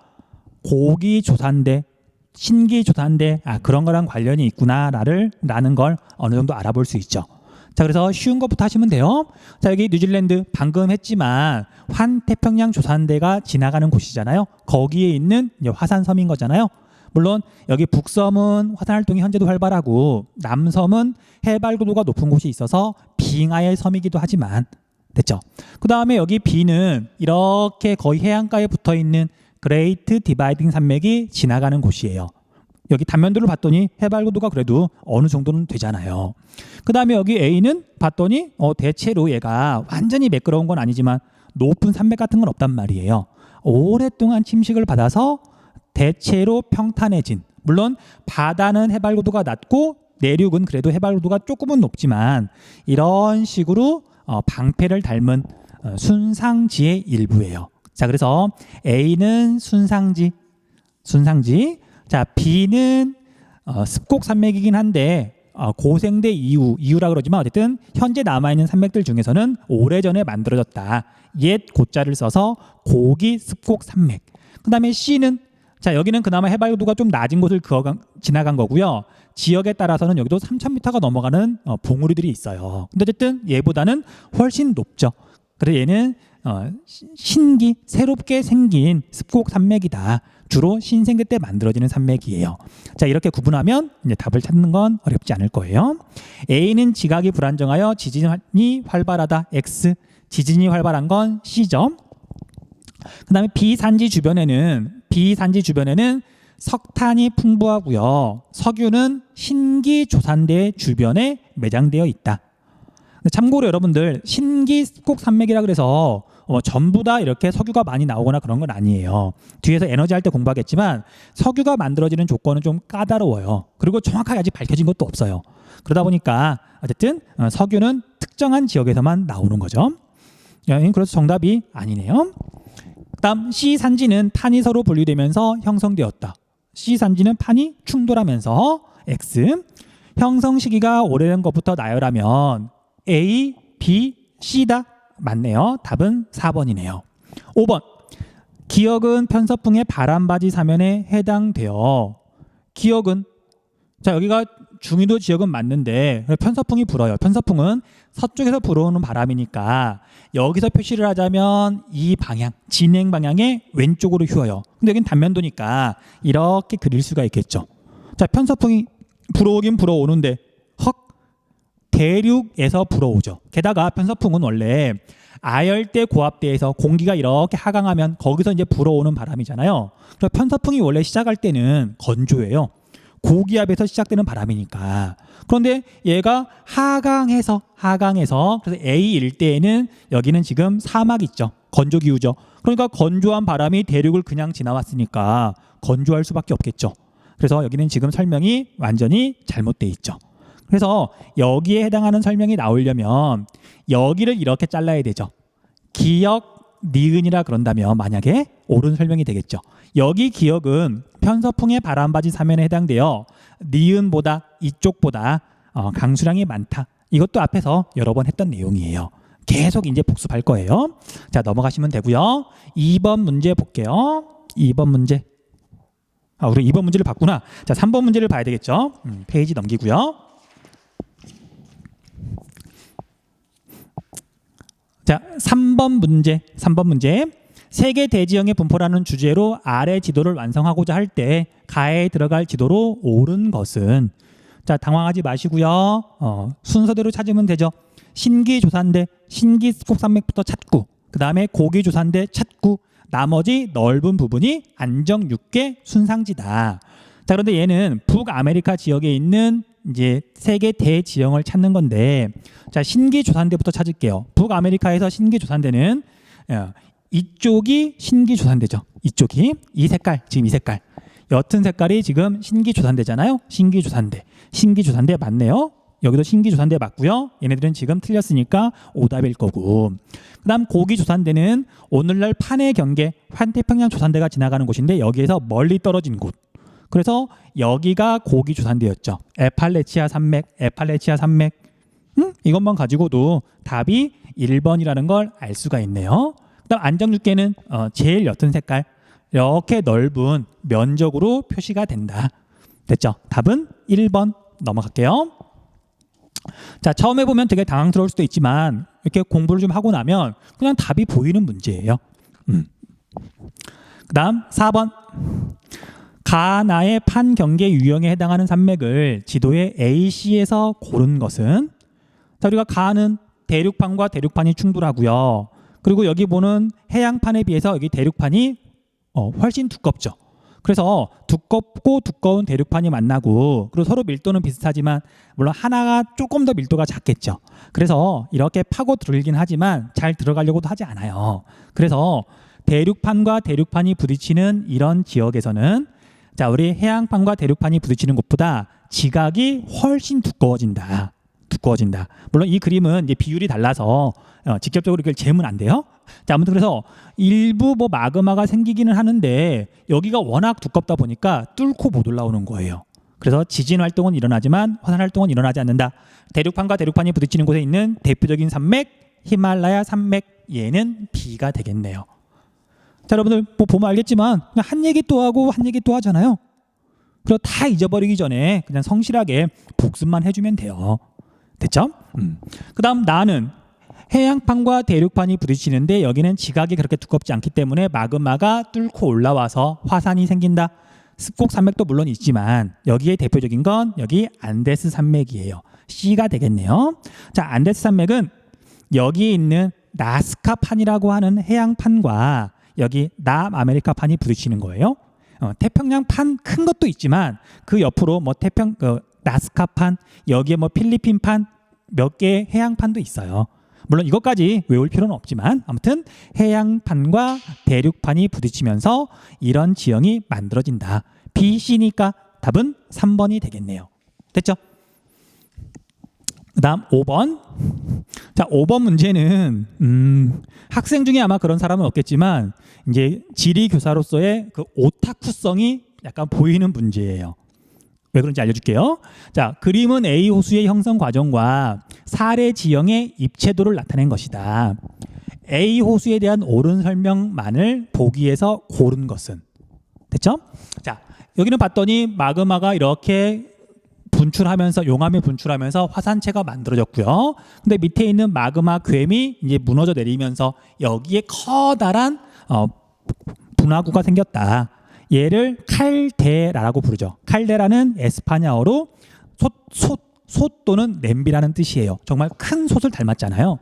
고기 조산대, 신기 조산대, 그런 거랑 관련이 있구나라는 걸 어느 정도 알아볼 수 있죠. 자, 그래서 쉬운 것부터 하시면 돼요. 자, 여기 뉴질랜드 방금 했지만 환태평양 조산대가 지나가는 곳이잖아요. 거기에 있는 화산섬인 거잖아요. 물론 여기 북섬은 화산 활동이 현재도 활발하고 남섬은 해발 고도가 높은 곳이 있어서 빙하의 섬이기도 하지만 됐죠. 그 다음에 여기 B는 이렇게 거의 해안가에 붙어 있는 그레이트 디바이딩 산맥이 지나가는 곳이에요. 여기 단면도를 봤더니 해발 고도가 그래도 어느 정도는 되잖아요. 그 다음에 여기 A는 봤더니 대체로 얘가 완전히 매끄러운 건 아니지만 높은 산맥 같은 건 없단 말이에요. 오랫동안 침식을 받아서 대체로 평탄해진, 물론 바다는 해발 고도가 낮고 내륙은 그래도 해발 고도가 조금은 높지만 이런 식으로 방패를 닮은 순상지의 일부예요. 자, 그래서 A는 순상지. 자, B는 습곡 산맥이긴 한데 고생대 이후라 그러지만 어쨌든 현재 남아있는 산맥들 중에서는 오래전에 만들어졌다. 옛 고자를 써서 고기 습곡 산맥. 그 다음에 C는 자, 여기는 그나마 해발 고도가 좀 낮은 곳을 지나간 거고요. 지역에 따라서는 여기도 3,000m가 넘어가는 봉우리들이 있어요. 근데 어쨌든 얘보다는 훨씬 높죠. 그래서 얘는 신기, 새롭게 생긴 습곡 산맥이다. 주로 신생계 때 만들어지는 산맥이에요. 자, 이렇게 구분하면 이제 답을 찾는 건 어렵지 않을 거예요. A는 지각이 불안정하여 지진이 활발하다. X. 지진이 활발한 건 C점. 그 다음에 B 산지 주변에는 석탄이 풍부하고요. 석유는 신기 조산대 주변에 매장되어 있다. 참고로 여러분들 신기 습곡 산맥이라 그래서 전부 다 이렇게 석유가 많이 나오거나 그런 건 아니에요. 뒤에서 에너지 할 때 공부하겠지만 석유가 만들어지는 조건은 좀 까다로워요. 그리고 정확하게 아직 밝혀진 것도 없어요. 그러다 보니까 어쨌든 석유는 특정한 지역에서만 나오는 거죠. 그래서 정답이 아니네요. 다음 C 산지는 판이 서로 분리되면서 형성되었다. C 산지는 판이 충돌하면서 X. 형성 시기가 오래된 것부터 나열하면 A, B, C다. 맞네요. 답은 4번이네요. 5번. 기역은 편서풍의 바람바지 사면에 해당되어. 기역은 자, 여기가 중위도 지역은 맞는데 편서풍이 불어요. 편서풍은 서쪽에서 불어오는 바람이니까 여기서 표시를 하자면 이 방향, 진행 방향의 왼쪽으로 휘어요. 근데 여긴 단면도니까 이렇게 그릴 수가 있겠죠. 자, 편서풍이 불어오긴 불어오는데 대륙에서 불어오죠. 게다가 편서풍은 원래 아열대 고압대에서 공기가 이렇게 하강하면 거기서 이제 불어오는 바람이잖아요. 그래서 편서풍이 원래 시작할 때는 건조해요. 고기압에서 시작되는 바람이니까. 그런데 얘가 하강해서 그래서 A 일대에는 여기는 지금 사막 있죠. 건조기후죠. 그러니까 건조한 바람이 대륙을 그냥 지나왔으니까 건조할 수밖에 없겠죠. 그래서 여기는 지금 설명이 완전히 잘못돼 있죠. 그래서 여기에 해당하는 설명이 나오려면 여기를 이렇게 잘라야 되죠. 기역, 니은이라 그런다면 만약에 옳은 설명이 되겠죠. 여기 기역은 편서풍의 바람바지 사면에 해당되어 니은보다 이쪽보다 강수량이 많다. 이것도 앞에서 여러 번 했던 내용이에요. 계속 이제 복습할 거예요. 자, 넘어가시면 되고요. 2번 문제 볼게요. 2번 문제. 우리 2번 문제를 봤구나. 자, 3번 문제를 봐야 되겠죠. 페이지 넘기고요. 자, 3번 문제. 3번 문제. 세계 대지형의 분포라는 주제로 아래 지도를 완성하고자 할 때 가에 들어갈 지도로 옳은 것은, 자, 당황하지 마시고요. 순서대로 찾으면 되죠. 신기조산대, 신기스콕산맥부터 찾고, 그 다음에 고기조산대 찾고, 나머지 넓은 부분이 안정 6개 순상지다. 자, 그런데 얘는 북아메리카 지역에 있는 이제 세계 대지형을 찾는 건데, 자, 신기조산대부터 찾을게요. 북아메리카에서 신기조산대는 이쪽이 신기조산대죠. 이쪽이 이 색깔, 지금 이 색깔, 옅은 색깔이 지금 신기조산대잖아요. 신기조산대 맞네요. 여기도 신기조산대 맞고요. 얘네들은 지금 틀렸으니까 오답일 거고, 그 다음 고기조산대는 오늘날 판해 경계 환태평양 조산대가 지나가는 곳인데 여기에서 멀리 떨어진 곳, 그래서 여기가 고기조산대였죠. 에팔레치아 산맥. 이것만 가지고도 답이 1번이라는 걸 알 수가 있네요. 그 다음 안정육계는 제일 옅은 색깔, 이렇게 넓은 면적으로 표시가 된다. 됐죠? 답은 1번. 넘어갈게요. 자, 처음에 보면 되게 당황스러울 수도 있지만 이렇게 공부를 좀 하고 나면 그냥 답이 보이는 문제예요. 그 다음 4번. 가나의 판 경계 유형에 해당하는 산맥을 지도의 AC에서 고른 것은, 자, 우리가 가는 대륙판과 대륙판이 충돌하고요. 그리고 여기 보는 해양판에 비해서 여기 대륙판이 훨씬 두껍죠. 그래서 두껍고 두꺼운 대륙판이 만나고, 그리고 서로 밀도는 비슷하지만 물론 하나가 조금 더 밀도가 작겠죠. 그래서 이렇게 파고 들긴 하지만 잘 들어가려고도 하지 않아요. 그래서 대륙판과 대륙판이 부딪히는 이런 지역에서는, 자, 우리 해양판과 대륙판이 부딪히는 곳보다 지각이 훨씬 두꺼워진다. 물론 이 그림은 이제 비율이 달라서 직접적으로 이걸 재면 안 돼요. 자, 아무튼 그래서 일부 뭐 마그마가 생기기는 하는데 여기가 워낙 두껍다 보니까 뚫고 못 올라오는 거예요. 그래서 지진 활동은 일어나지만 화산 활동은 일어나지 않는다. 대륙판과 대륙판이 부딪히는 곳에 있는 대표적인 산맥, 히말라야 산맥, 얘는 B가 되겠네요. 자, 여러분들 뭐 보면 알겠지만 그냥 한 얘기 또 하고 한 얘기 또 하잖아요. 그래서 다 잊어버리기 전에 그냥 성실하게 복습만 해주면 돼요. 됐죠? 그 다음 나는 해양판과 대륙판이 부딪히는데 여기는 지각이 그렇게 두껍지 않기 때문에 마그마가 뚫고 올라와서 화산이 생긴다. 습곡 산맥도 물론 있지만 여기에 대표적인 건 여기 안데스 산맥이에요. C가 되겠네요. 자, 안데스 산맥은 여기에 있는 나스카판이라고 하는 해양판과 여기 남아메리카판이 부딪히는 거예요. 태평양판 큰 것도 있지만 그 옆으로 뭐 나스카판, 여기에 뭐 필리핀판 몇 개의 해양판도 있어요. 물론 이것까지 외울 필요는 없지만 아무튼 해양판과 대륙판이 부딪히면서 이런 지형이 만들어진다. B, C니까 답은 3번이 되겠네요. 됐죠? 그 다음 5번. 자, 5번 문제는 학생 중에 아마 그런 사람은 없겠지만 이제 지리교사로서의 그 오타쿠성이 약간 보이는 문제예요. 왜 그런지 알려줄게요. 자, 그림은 A 호수의 형성 과정과 사례 지형의 입체도를 나타낸 것이다. A 호수에 대한 옳은 설명만을 보기에서 고른 것은, 됐죠? 자, 여기는 봤더니 마그마가 이렇게 분출하면서 용암이 분출하면서 화산체가 만들어졌고요. 근데 밑에 있는 마그마 괸이 이제 무너져 내리면서 여기에 커다란 분화구가 생겼다. 얘를 칼데라라고 부르죠. 칼데라는 에스파냐어로 솥 또는 냄비라는 뜻이에요. 정말 큰 솥을 닮았잖아요.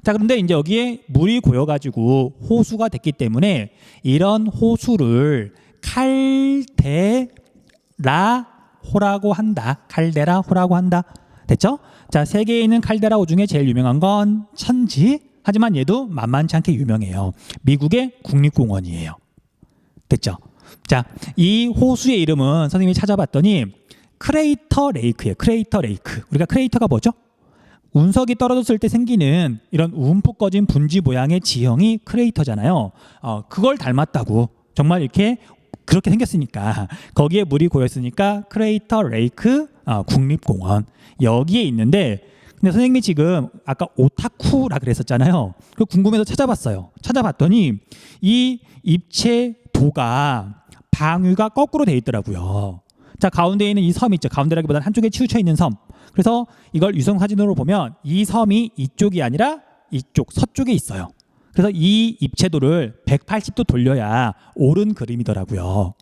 자, 그런데 이제 여기에 물이 고여가지고 호수가 됐기 때문에 이런 호수를 칼데라호라고 한다. 칼데라호라고 한다. 됐죠? 자, 세계에 있는 칼데라호 중에 제일 유명한 건 천지. 하지만 얘도 만만치 않게 유명해요. 미국의 국립공원이에요. 됐죠? 자, 이 호수의 이름은 선생님이 찾아봤더니 크레이터 레이크예요. 크레이터 레이크. 우리가 크레이터가 뭐죠? 운석이 떨어졌을 때 생기는 이런 움푹 꺼진 분지 모양의 지형이 크레이터잖아요. 그걸 닮았다고. 정말 이렇게 그렇게 생겼으니까 거기에 물이 고였으니까 크레이터 레이크 국립공원 여기에 있는데, 근데 선생님이 지금 아까 오타쿠라 그랬었잖아요. 그 궁금해서 찾아봤어요. 찾아봤더니 이 입체도가 방위가 거꾸로 돼 있더라고요. 자, 가운데 있는 이 섬 있죠. 가운데라기보다는 한쪽에 치우쳐 있는 섬. 그래서 이걸 위성 사진으로 보면 이 섬이 이쪽이 아니라 이쪽 서쪽에 있어요. 그래서 이 입체도를 180도 돌려야 옳은 그림이더라고요.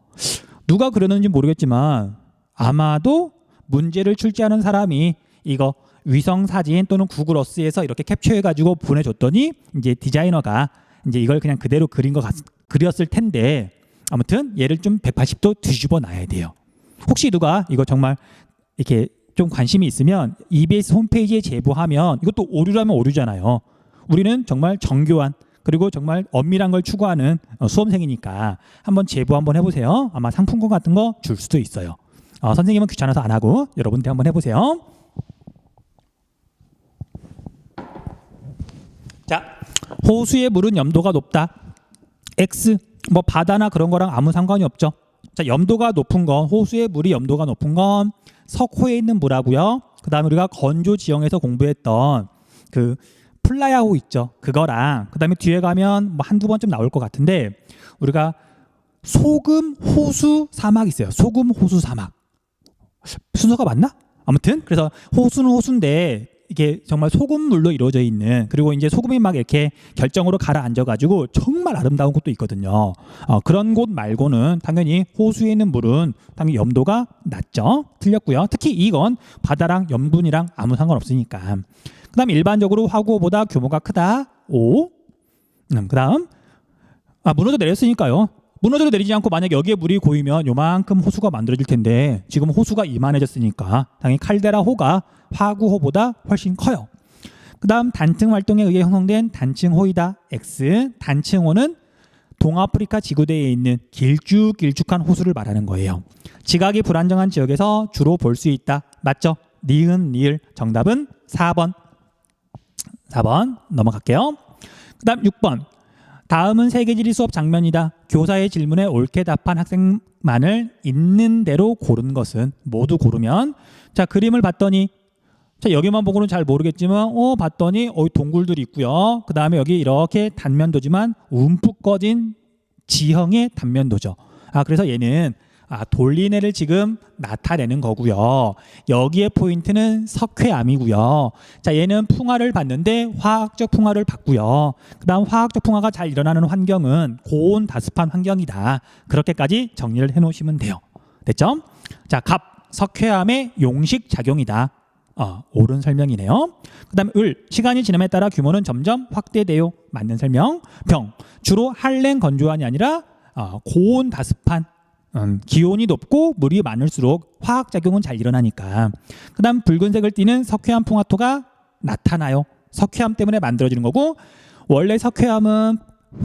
누가 그렸는지 모르겠지만 아마도 문제를 출제하는 사람이 이거 위성 사진 또는 구글 어스에서 이렇게 캡처해가지고 보내줬더니 이제 디자이너가 이제 이걸 그냥 그대로 그렸을 텐데, 아무튼 얘를 좀 180도 뒤집어 놔야 돼요. 혹시 누가 이거 정말 이렇게 좀 관심이 있으면 EBS 홈페이지에 제보하면, 이것도 오류라면 오류잖아요. 우리는 정말 정교한 그리고 정말 엄밀한 걸 추구하는 수험생이니까 한번 제보 한번 해보세요. 아마 상품권 같은 거 줄 수도 있어요. 선생님은 귀찮아서 안 하고 여러분들 한번 해보세요. 자, 호수의 물은 염도가 높다. X, 뭐 바다나 그런 거랑 아무 상관이 없죠. 자, 염도가 높은 건, 호수의 물이 염도가 높은 건 석호에 있는 물하고요. 그 다음에 우리가 건조 지형에서 공부했던 그 플라야호 있죠. 그거랑 그 다음에 뒤에 가면 뭐 한두 번쯤 나올 것 같은데, 우리가 소금 호수 사막 있어요. 소금 호수 사막. 순서가 맞나? 아무튼 그래서 호수는 호수인데 이게 정말 소금물로 이루어져 있는, 그리고 이제 소금이 막 이렇게 결정으로 가라앉아가지고 정말 아름다운 곳도 있거든요. 그런 곳 말고는 당연히 호수에 있는 물은 당연히 염도가 낮죠. 틀렸고요. 특히 이건 바다랑 염분이랑 아무 상관없으니까. 그 다음 일반적으로 화구호보다 규모가 크다. 5. 그 다음 무너져 내렸으니까요. 무너져 내리지 않고 만약에 여기에 물이 고이면 요만큼 호수가 만들어질 텐데 지금 호수가 이만해졌으니까 당연히 칼데라호가 화구호보다 훨씬 커요. 그 다음 단층 활동에 의해 형성된 단층호이다. X. 단층호는 동아프리카 지구대에 있는 길쭉길쭉한 호수를 말하는 거예요. 지각이 불안정한 지역에서 주로 볼 수 있다. 맞죠? 니은 리을. 정답은 4번. 4번 넘어갈게요. 그 다음 6번. 다음은 세계지리 수업 장면이다. 교사의 질문에 옳게 답한 학생만을 있는 대로 고른 것은, 모두 고르면, 자, 그림을 봤더니, 자, 여기만 보고는 잘 모르겠지만 봤더니 동굴들이 있고요. 그 다음에 여기 이렇게 단면도지만 움푹 꺼진 지형의 단면도죠. 그래서 얘는 돌린 애를 지금 나타내는 거고요. 여기에 포인트는 석회암이고요. 자, 얘는 풍화를 봤는데 화학적 풍화를 봤고요. 그 다음 화학적 풍화가 잘 일어나는 환경은 고온 다습한 환경이다. 그렇게까지 정리를 해놓으시면 돼요. 됐죠? 자, 갑, 석회암의 용식 작용이다. 옳은 설명이네요. 그 다음에 을, 시간이 지남에 따라 규모는 점점 확대돼요. 맞는 설명. 병, 주로 한랭 건조한이 아니라 고온 다습한, 기온이 높고 물이 많을수록 화학작용은 잘 일어나니까. 그 다음 붉은색을 띠는 석회암 풍화토가 나타나요. 석회암 때문에 만들어지는 거고, 원래 석회암은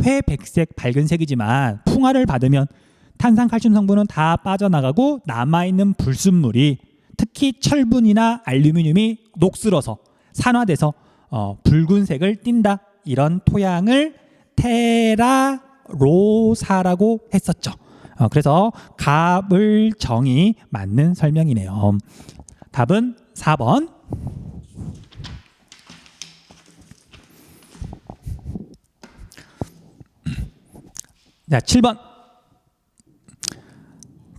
회백색 밝은색이지만 풍화를 받으면 탄산칼슘 성분은 다 빠져나가고 남아있는 불순물이, 특히 철분이나 알루미늄이 녹슬어서 산화돼서 붉은색을 띈다. 이런 토양을 테라로사라고 했었죠. 그래서 갑을 정이 맞는 설명이네요. 답은 4번. 자, 7번.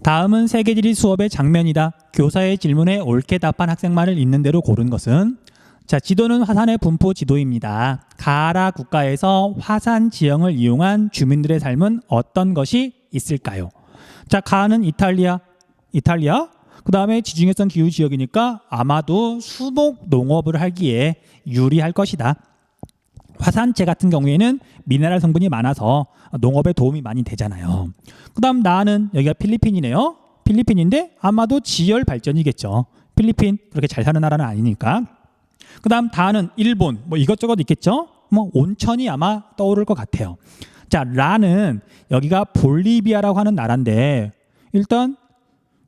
다음은 세계지리 수업의 장면이다. 교사의 질문에 옳게 답한 학생만을 있는 대로 고른 것은, 자, 지도는 화산의 분포 지도입니다. 가라 국가에서 화산 지형을 이용한 주민들의 삶은 어떤 것이 있을까요? 자, 가는 이탈리아. 그 다음에 지중해성 기후 지역이니까 아마도 수목 농업을 하기에 유리할 것이다. 화산재 같은 경우에는 미네랄 성분이 많아서 농업에 도움이 많이 되잖아요. 그 다음 나는, 여기가 필리핀이네요. 필리핀인데 아마도 지열 발전이겠죠. 필리핀 그렇게 잘 사는 나라는 아니니까. 그 다음 다는 일본, 뭐 이것저것 있겠죠. 뭐 온천이 아마 떠오를 것 같아요. 자, 라는 여기가 볼리비아라고 하는 나라인데 일단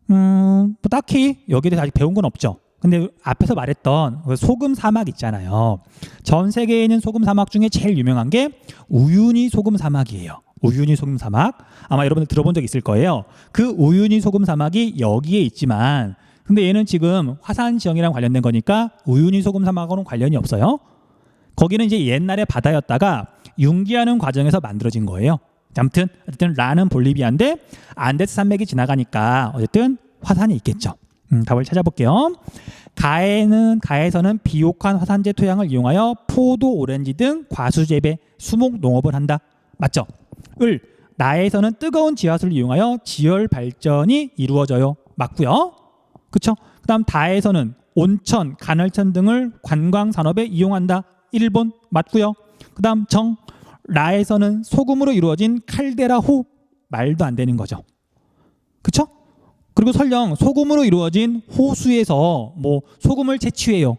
뭐 딱히 여기에 대해서 아직 배운 건 없죠. 근데 앞에서 말했던 소금 사막 있잖아요. 전 세계에 있는 소금 사막 중에 제일 유명한 게 우유니 소금 사막이에요. 우유니 소금 사막. 아마 여러분들 들어본 적 있을 거예요. 그 우유니 소금 사막이 여기에 있지만 근데 얘는 지금 화산 지형이랑 관련된 거니까 우유니 소금 사막하고는 관련이 없어요. 거기는 이제 옛날에 바다였다가 융기하는 과정에서 만들어진 거예요. 아무튼 라는 볼리비아인데 안데스 산맥이 지나가니까 어쨌든 화산이 있겠죠. 답을 찾아볼게요. 가에서는 비옥한 화산재 토양을 이용하여 포도, 오렌지 등 과수 재배, 수목 농업을 한다. 맞죠? 나에서는 뜨거운 지하수를 이용하여 지열 발전이 이루어져요. 맞고요. 그렇죠? 그다음 다에서는 온천, 간헐천 등을 관광 산업에 이용한다. 1번 맞고요. 그다음 라에서는 소금으로 이루어진 칼데라호 말도 안 되는 거죠. 그렇죠? 그리고 설령 소금으로 이루어진 호수에서 뭐 소금을 채취해요.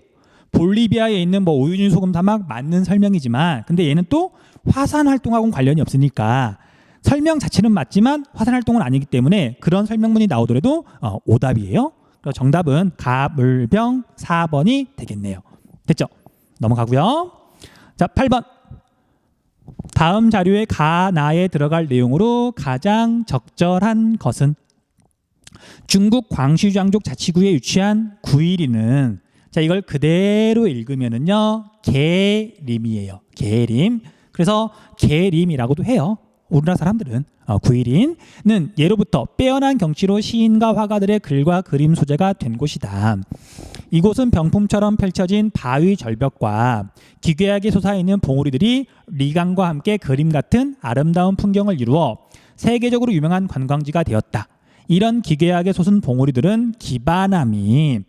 볼리비아에 있는 뭐 우유니 소금 사막 맞는 설명이지만 근데 얘는 또 화산 활동하고는 관련이 없으니까 설명 자체는 맞지만 화산 활동은 아니기 때문에 그런 설명문이 나오더라도 오답이에요. 그래서 정답은 가물병 4번이 되겠네요. 됐죠? 넘어가고요. 자, 8번. 다음 자료의 가나에 들어갈 내용으로 가장 적절한 것은 중국 광시장족 자치구에 위치한 구이리는 자 이걸 그대로 읽으면은요 계림이에요. 계림. 그래서 계림이라고도 해요. 우리나라 사람들은 구이린은 예로부터 빼어난 경치로 시인과 화가들의 글과 그림 소재가 된 곳이다. 이곳은 병풍처럼 펼쳐진 바위 절벽과 기괴하게 솟아있는 봉우리들이 리강과 함께 그림 같은 아름다운 풍경을 이루어 세계적으로 유명한 관광지가 되었다. 이런 기괴하게 솟은 봉우리들은 기반암은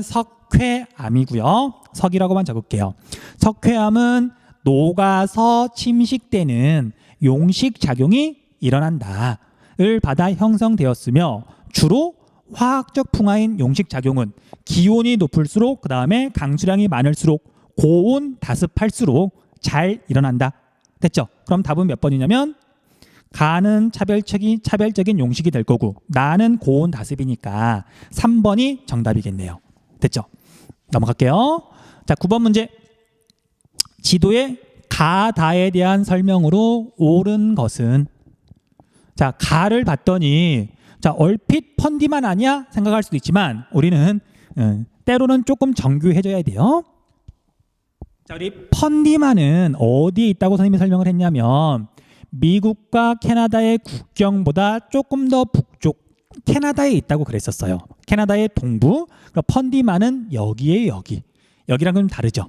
석회암이고요. 석이라고만 적을게요. 석회암은 녹아서 침식되는 용식작용이 일어난다를 받아 형성되었으며 주로 화학적 풍화인 용식작용은 기온이 높을수록 그 다음에 강수량이 많을수록 고온 다습할수록 잘 일어난다. 됐죠? 그럼 답은 몇 번이냐면 가는 차별적인 용식이 될 거고 나는 고온 다습이니까 3번이 정답이겠네요. 됐죠? 넘어갈게요. 자, 9번 문제. 지도의 가다에 대한 설명으로 옳은 것은 자, 가를 봤더니 자, 얼핏 펀디만 아니야? 생각할 수도 있지만 우리는 때로는 조금 정교해져야 돼요. 자, 우리 펀디만은 어디에 있다고 선생님이 설명을 했냐면 미국과 캐나다의 국경보다 조금 더 북쪽 캐나다에 있다고 그랬었어요. 캐나다의 동부. 펀디만은 여기랑 좀 다르죠.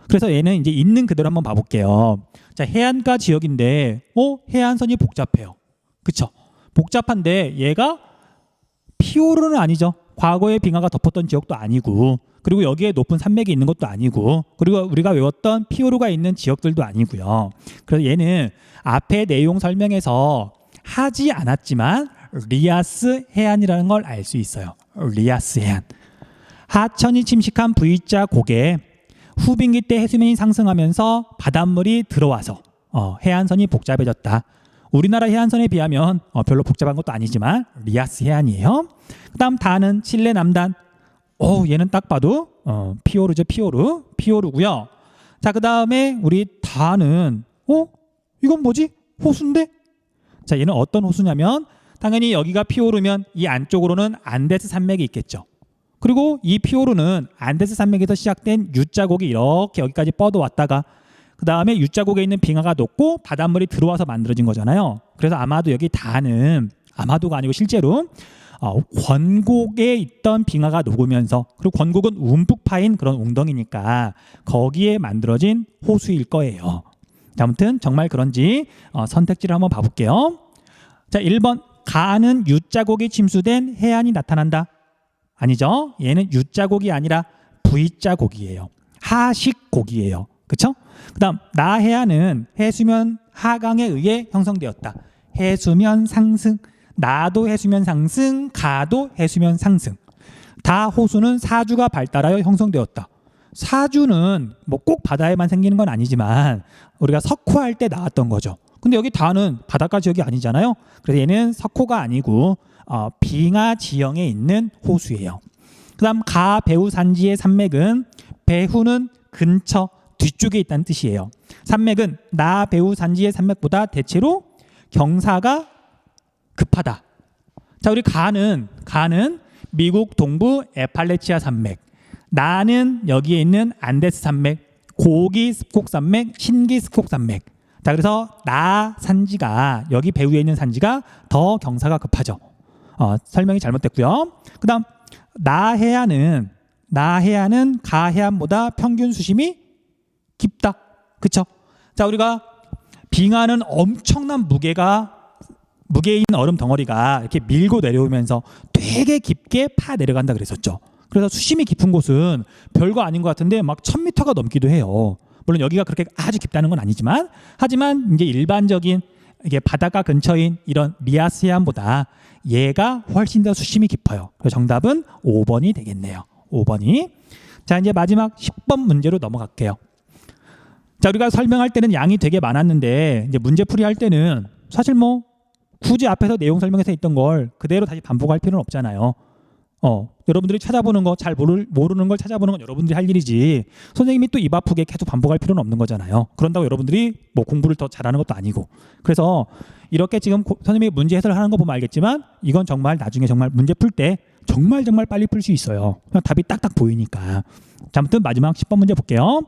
그래서 얘는 이제 있는 그대로 한번 봐볼게요. 자, 해안가 지역인데 해안선이 복잡해요. 그쵸? 복잡한데 얘가 피오르는 아니죠. 과거에 빙하가 덮었던 지역도 아니고 그리고 여기에 높은 산맥이 있는 것도 아니고 그리고 우리가 외웠던 피오르가 있는 지역들도 아니고요. 그래서 얘는 앞에 내용 설명에서 하지 않았지만 리아스 해안이라는 걸 알 수 있어요. 리아스 해안. 하천이 침식한 V자 고개 후빙기 때 해수면이 상승하면서 바닷물이 들어와서 해안선이 복잡해졌다. 우리나라 해안선에 비하면 별로 복잡한 것도 아니지만 리아스 해안이에요. 그 다음 다는 칠레 남단. 얘는 딱 봐도 피오르죠. 피오르고요. 자, 그 다음에 우리 다는 이건 뭐지? 호수인데? 자, 얘는 어떤 호수냐면 당연히 여기가 피오르면 이 안쪽으로는 안데스 산맥이 있겠죠. 그리고 이 피오르는 안데스 산맥에서 시작된 U자곡이 이렇게 여기까지 뻗어왔다가 그 다음에 U자곡에 있는 빙하가 녹고 바닷물이 들어와서 만들어진 거잖아요. 그래서 아마도 여기 다는 아마도가 아니고 실제로 권곡에 있던 빙하가 녹으면서 그리고 권곡은 움푹 파인 그런 웅덩이니까 거기에 만들어진 호수일 거예요. 자, 아무튼 정말 그런지 선택지를 한번 봐볼게요. 자, 1번 가는 U자곡이 침수된 해안이 나타난다. 아니죠. 얘는 U자곡이 아니라 V자곡이에요. 하식곡이에요. 그렇죠? 그 다음 나해안은 해수면 하강에 의해 형성되었다. 해수면 상승. 나도 해수면 상승, 가도 해수면 상승. 다 호수는 사주가 발달하여 형성되었다. 사주는 뭐 꼭 바다에만 생기는 건 아니지만 우리가 석호할 때 나왔던 거죠. 근데 여기 다는 바닷가 지역이 아니잖아요. 그래서 얘는 석호가 아니고 빙하 지형에 있는 호수예요. 그다음 가 배후 산지의 산맥은 배후는 근처 뒤쪽에 있다는 뜻이에요. 산맥은 나 배후 산지의 산맥보다 대체로 경사가 급하다. 자, 우리 가는 미국 동부 에팔레치아 산맥, 나는 여기에 있는 안데스 산맥, 고기 스콕 산맥, 신기 스콕 산맥. 자, 그래서 나 산지가 여기 배후에 있는 산지가 더 경사가 급하죠. 설명이 잘못됐고요. 그다음 나 해안은 가 해안보다 평균 수심이 깊다. 그렇죠? 자, 우리가 빙하는 엄청난 무게인 얼음 덩어리가 이렇게 밀고 내려오면서 되게 깊게 파 내려간다 그랬었죠. 그래서 수심이 깊은 곳은 별거 아닌 것 같은데 막 1000m가 넘기도 해요. 물론 여기가 그렇게 아주 깊다는 건 아니지만, 하지만 이제 일반적인 이게 바닷가 근처인 이런 리아스 해안보다 얘가 훨씬 더 수심이 깊어요. 그래서 정답은 5번이 되겠네요. 5번이. 자, 이제 마지막 10번 문제로 넘어갈게요. 자, 우리가 설명할 때는 양이 되게 많았는데 이제 문제풀이 할 때는 사실 뭐 굳이 앞에서 내용 설명에서 있던 걸 그대로 다시 반복할 필요는 없잖아요. 여러분들이 찾아보는 거, 잘 모르는 걸 찾아보는 건 여러분들이 할 일이지, 선생님이 또 입 아프게 계속 반복할 필요는 없는 거잖아요. 그런다고 여러분들이 뭐 공부를 더 잘하는 것도 아니고. 그래서 이렇게 지금 선생님이 문제 해설을 하는 거 보면 알겠지만 이건 정말 나중에 정말 문제 풀 때 정말 빨리 풀 수 있어요. 그냥 답이 딱딱 보이니까. 자, 아무튼 마지막 10번 문제 볼게요.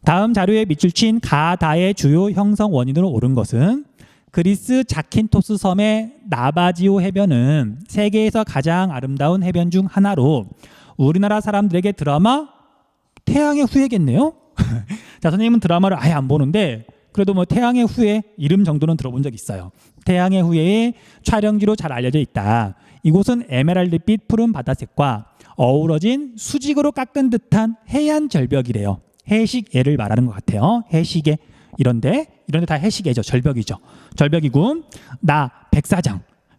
다음 자료에 밑줄 친 가다의 주요 형성 원인으로 옳은 것은 그리스 자킨토스 섬의 나바지오 해변은 세계에서 가장 아름다운 해변 중 하나로 우리나라 사람들에게 드라마 태양의 후예겠네요. 자, 선생님은 드라마를 아예 안 보는데 그래도 뭐 태양의 후예 이름 정도는 들어본 적 있어요. 태양의 후예의 촬영지로 잘 알려져 있다. 이곳은 에메랄드빛 푸른 바다색과 어우러진 수직으로 깎은 듯한 해안 절벽이래요. 해식애를 말하는 것 같아요. 해식애 이런데 다 해식애죠. 절벽이죠. 절벽이고, 나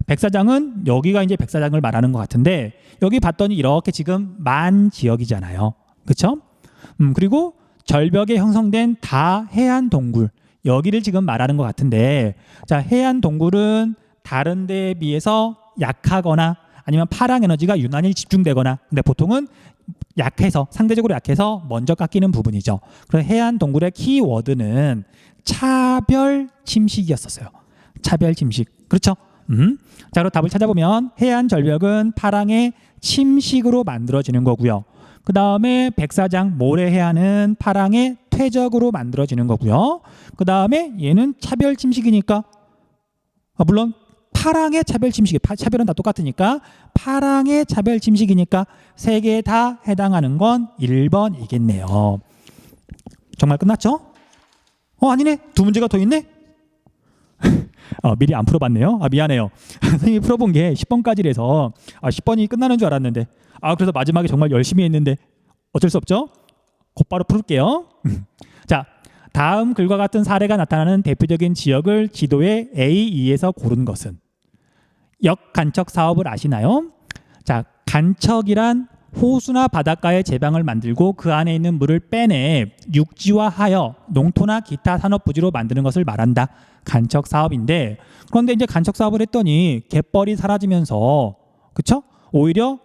백사장은 여기가 이제 백사장을 말하는 것 같은데 여기 봤더니 이렇게 지금 만 지역이잖아요. 그렇죠? 그리고 절벽에 형성된 다 해안 동굴, 여기를 지금 말하는 것 같은데, 자, 해안 동굴은 다른 데에 비해서 약하거나 아니면 파랑 에너지가 유난히 집중되거나, 근데 보통은 상대적으로 약해서 먼저 깎이는 부분이죠. 그래서 해안 동굴의 키워드는 차별 침식이었었어요. 차별 침식. 그렇죠? 자, 그럼 답을 찾아보면 해안 절벽은 파랑의 침식으로 만들어지는 거고요. 그 다음에 백사장 모래해안은 파랑의 퇴적으로 만들어지는 거고요. 그 다음에 얘는 차별 침식이니까, 물론 파랑의 차별 침식이, 차별은 다 똑같으니까 파랑의 차별 침식이니까 세 개 다 해당하는 건 1번이겠네요. 정말 끝났죠? 아니네. 두 문제가 더 있네. 미리 안 풀어봤네요. 미안해요. 선생님이 풀어본 게 10번까지라서 10번이 끝나는 줄 알았는데, 그래서 마지막에 정말 열심히 했는데 어쩔 수 없죠. 곧바로 풀을게요. 자, 다음 글과 같은 사례가 나타나는 대표적인 지역을 지도에 A2에서 고른 것은? 역간척 사업을 아시나요? 자, 간척이란 호수나 바닷가에 제방을 만들고 그 안에 있는 물을 빼내 육지화하여 농토나 기타 산업 부지로 만드는 것을 말한다. 간척 사업인데, 그런데 이제 간척 사업을 했더니 갯벌이 사라지면서, 그쵸? 오히려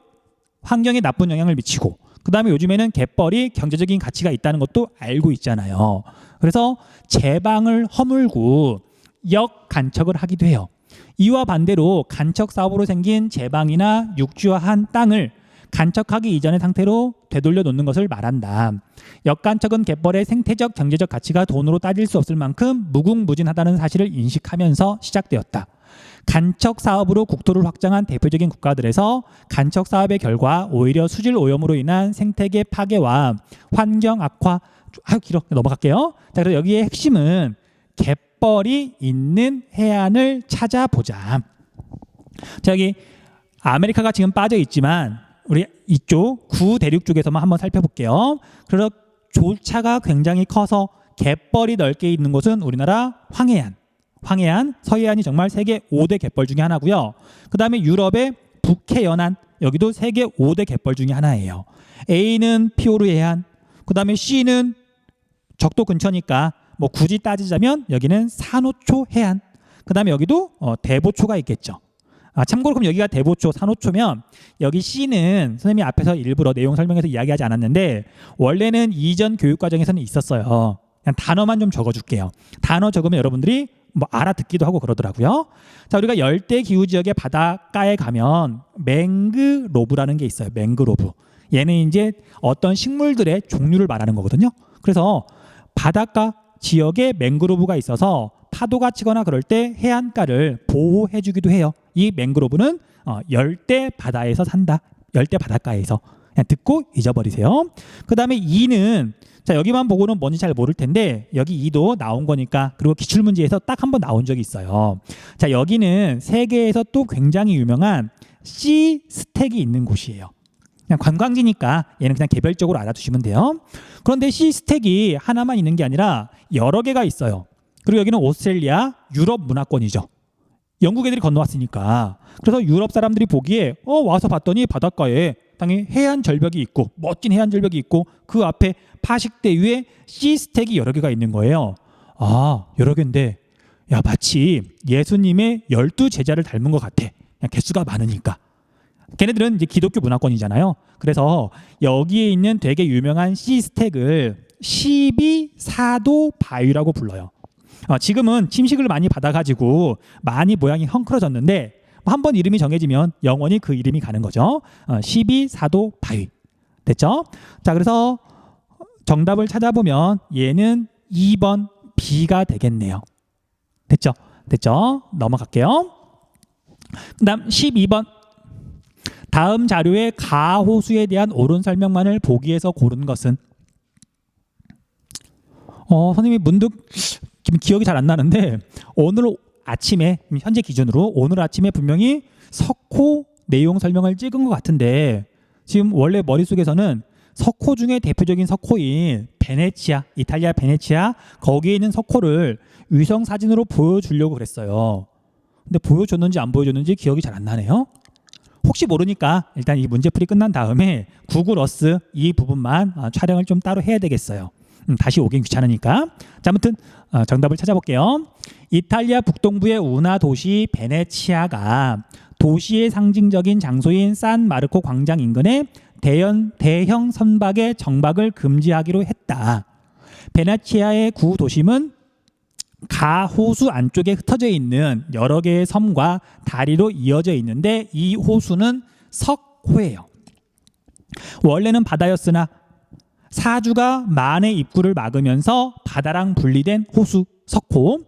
환경에 나쁜 영향을 미치고, 그 다음에 요즘에는 갯벌이 경제적인 가치가 있다는 것도 알고 있잖아요. 그래서 제방을 허물고 역간척을 하기도 해요. 이와 반대로 간척 사업으로 생긴 제방이나 육지화한 땅을 간척하기 이전의 상태로 되돌려 놓는 것을 말한다. 역간척은 갯벌의 생태적, 경제적 가치가 돈으로 따질 수 없을 만큼 무궁무진하다는 사실을 인식하면서 시작되었다. 간척 사업으로 국토를 확장한 대표적인 국가들에서 간척 사업의 결과 오히려 수질 오염으로 인한 생태계 파괴와 환경 악화, 길어, 넘어갈게요. 자, 그래서 여기에 핵심은 갯벌이 있는 해안을 찾아보자. 자, 여기 아메리카가 지금 빠져 있지만 우리 이쪽 구대륙 쪽에서만 한번 살펴볼게요. 그래서 조차가 굉장히 커서 갯벌이 넓게 있는 곳은 우리나라 황해안, 서해안이 정말 세계 5대 갯벌 중에 하나고요. 그 다음에 유럽의 북해 연안, 여기도 세계 5대 갯벌 중에 하나예요. A는 피오르 해안, 그 다음에 C는 적도 근처니까 뭐 굳이 따지자면 여기는 산호초 해안, 그 다음에 여기도 대보초가 있겠죠. 참고로 그럼 여기가 대보초, 산호초면 여기 C는 선생님이 앞에서 일부러 내용 설명에서 이야기하지 않았는데 원래는 이전 교육과정에서는 있었어요. 그냥 단어만 좀 적어줄게요. 단어 적으면 여러분들이 뭐 알아듣기도 하고 그러더라고요. 자, 우리가 열대 기후 지역의 바닷가에 가면 맹그로브라는 게 있어요. 맹그로브. 얘는 이제 어떤 식물들의 종류를 말하는 거거든요. 그래서 바닷가 지역에 맹그로브가 있어서 파도가 치거나 그럴 때 해안가를 보호해주기도 해요. 이 맹그로브는 열대 바다에서 산다. 열대 바닷가에서. 그냥 듣고 잊어버리세요. 그 다음에 이는 자, 여기만 보고는 뭔지 잘 모를 텐데 여기 이도 나온 거니까, 그리고 기출문제에서 딱 한 번 나온 적이 있어요. 자, 여기는 세계에서 또 굉장히 유명한 씨 스택이 있는 곳이에요. 그냥 관광지니까 얘는 그냥 개별적으로 알아두시면 돼요. 그런데 씨 스택이 하나만 있는 게 아니라 여러 개가 있어요. 그리고 여기는 오스트레일리아 유럽 문화권이죠. 영국 애들이 건너왔으니까. 그래서 유럽 사람들이 보기에 와서 봤더니 바닷가에 땅에 해안 절벽이 있고 멋진 해안 절벽이 있고 그 앞에 파식대 위에 씨 스택이 여러 개가 있는 거예요. 여러 개인데 야, 마치 예수님의 12제자를 닮은 것 같아. 그냥 개수가 많으니까. 걔네들은 이제 기독교 문화권이잖아요. 그래서 여기에 있는 되게 유명한 씨 스택을 12사도 바위라고 불러요. 지금은 침식을 많이 받아가지고 많이 모양이 헝클어졌는데 한번 이름이 정해지면 영원히 그 이름이 가는 거죠. 12사도 바위. 됐죠? 자, 그래서 정답을 찾아보면 얘는 2번 B가 되겠네요. 됐죠? 넘어갈게요. 그 다음 12번. 다음 자료의 가호수에 대한 옳은 설명만을 보기에서 고른 것은? 선생님이 문득 기억이 잘 안 나는데 오늘 아침에, 현재 기준으로 오늘 아침에 분명히 석호 내용 설명을 찍은 것 같은데 지금 원래 머릿속에서는 석호 중에 대표적인 석호인 베네치아, 이탈리아 베네치아, 거기에 있는 석호를 위성 사진으로 보여주려고 그랬어요. 근데 보여줬는지 안 보여줬는지 기억이 잘 안 나네요. 혹시 모르니까 일단 이 문제풀이 끝난 다음에 구글 어스 이 부분만 촬영을 좀 따로 해야 되겠어요. 다시 오긴 귀찮으니까. 자, 아무튼 정답을 찾아볼게요. 이탈리아 북동부의 운하 도시 베네치아가 도시의 상징적인 장소인 산 마르코 광장 인근에 대형 선박의 정박을 금지하기로 했다. 베네치아의 구도심은 가호수 안쪽에 흩어져 있는 여러 개의 섬과 다리로 이어져 있는데 이 호수는 석호예요. 원래는 바다였으나 사주가 만의 입구를 막으면서 바다랑 분리된 호수 석호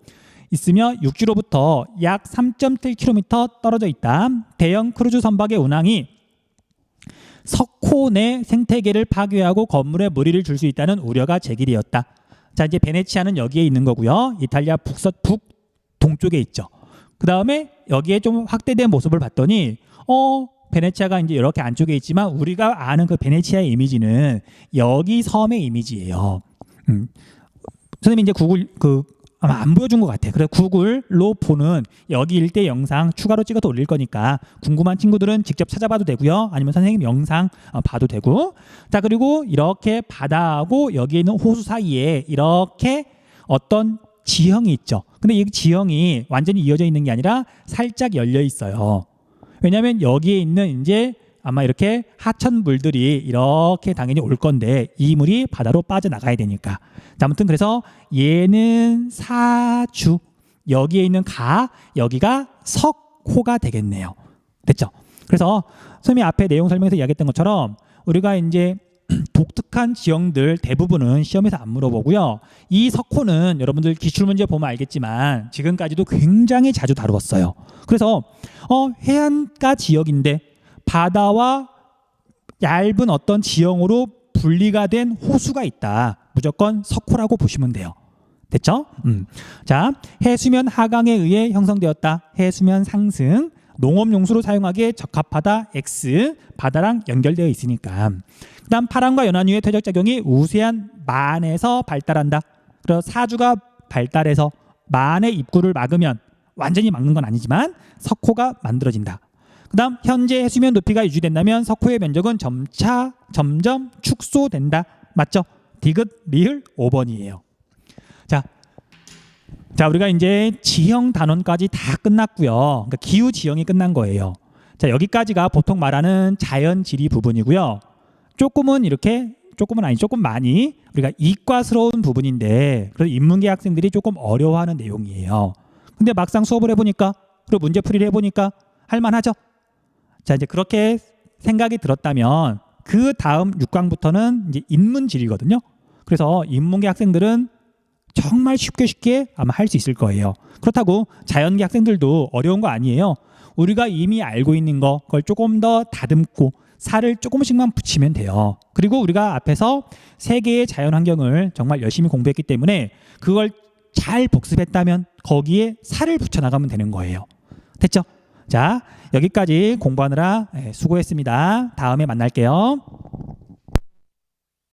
있으며 육지로부터 약 3.7km 떨어져 있다. 대형 크루즈 선박의 운항이 석호 내 생태계를 파괴하고 건물에 무리를 줄 수 있다는 우려가 제기되었다. 자, 이제 베네치아는 여기에 있는 거고요. 이탈리아 북동쪽에 있죠. 그 다음에 여기에 좀 확대된 모습을 봤더니 베네치아가 이제 이렇게 안쪽에 있지만 우리가 아는 그 베네치아의 이미지는 여기 섬의 이미지예요. 선생님이 이제 구글 아마 안 보여준 것 같아. 그래서 구글로 보는 여기 일대 영상 추가로 찍어서 올릴 거니까 궁금한 친구들은 직접 찾아봐도 되고요. 아니면 선생님 영상 봐도 되고. 자, 그리고 이렇게 바다하고 여기 있는 호수 사이에 이렇게 어떤 지형이 있죠. 근데 이 지형이 완전히 이어져 있는 게 아니라 살짝 열려 있어요. 왜냐하면 여기에 있는 이제 아마 이렇게 하천물들이 이렇게 당연히 올 건데 이 물이 바다로 빠져나가야 되니까. 자, 아무튼 그래서 얘는 사주, 여기에 있는 여기가 석호가 되겠네요. 됐죠? 그래서 선생님이 앞에 내용 설명에서 이야기했던 것처럼 우리가 이제 독특한 지형들 대부분은 시험에서 안 물어보고요. 이 석호는 여러분들 기출문제 보면 알겠지만 지금까지도 굉장히 자주 다루었어요. 그래서 해안가 지역인데 바다와 얇은 어떤 지형으로 분리가 된 호수가 있다. 무조건 석호라고 보시면 돼요. 됐죠? 자, 해수면 하강에 의해 형성되었다. 해수면 상승. 농업용수로 사용하기에 적합하다. X. 바다랑 연결되어 있으니까. 그 다음 파랑과 연안유의 퇴적작용이 우세한 만에서 발달한다. 그래서 사주가 발달해서 만의 입구를 막으면 완전히 막는 건 아니지만 석호가 만들어진다. 그 그다음 현재 해수면 높이가 유지된다면 석호의 면적은 점점 축소된다. 맞죠? 디귿, 리을 5번이에요. 자, 우리가 이제 지형 단원까지 다 끝났고요. 그러니까 기후 지형이 끝난 거예요. 자, 여기까지가 보통 말하는 자연 지리 부분이고요. 조금 많이 우리가 이과스러운 부분인데 그래서 인문계 학생들이 조금 어려워하는 내용이에요. 근데 막상 수업을 해보니까 그리고 문제풀이를 해보니까 할만하죠. 자, 이제 그렇게 생각이 들었다면 그 다음 6강부터는 이제 인문지리거든요. 그래서 인문계 학생들은 정말 쉽게 아마 할 수 있을 거예요. 그렇다고 자연계 학생들도 어려운 거 아니에요. 우리가 이미 알고 있는 거 그걸 조금 더 다듬고 살을 조금씩만 붙이면 돼요. 그리고 우리가 앞에서 세 개의 자연환경을 정말 열심히 공부했기 때문에 그걸 잘 복습했다면 거기에 살을 붙여나가면 되는 거예요. 됐죠? 자, 여기까지 공부하느라 수고했습니다. 다음에 만날게요.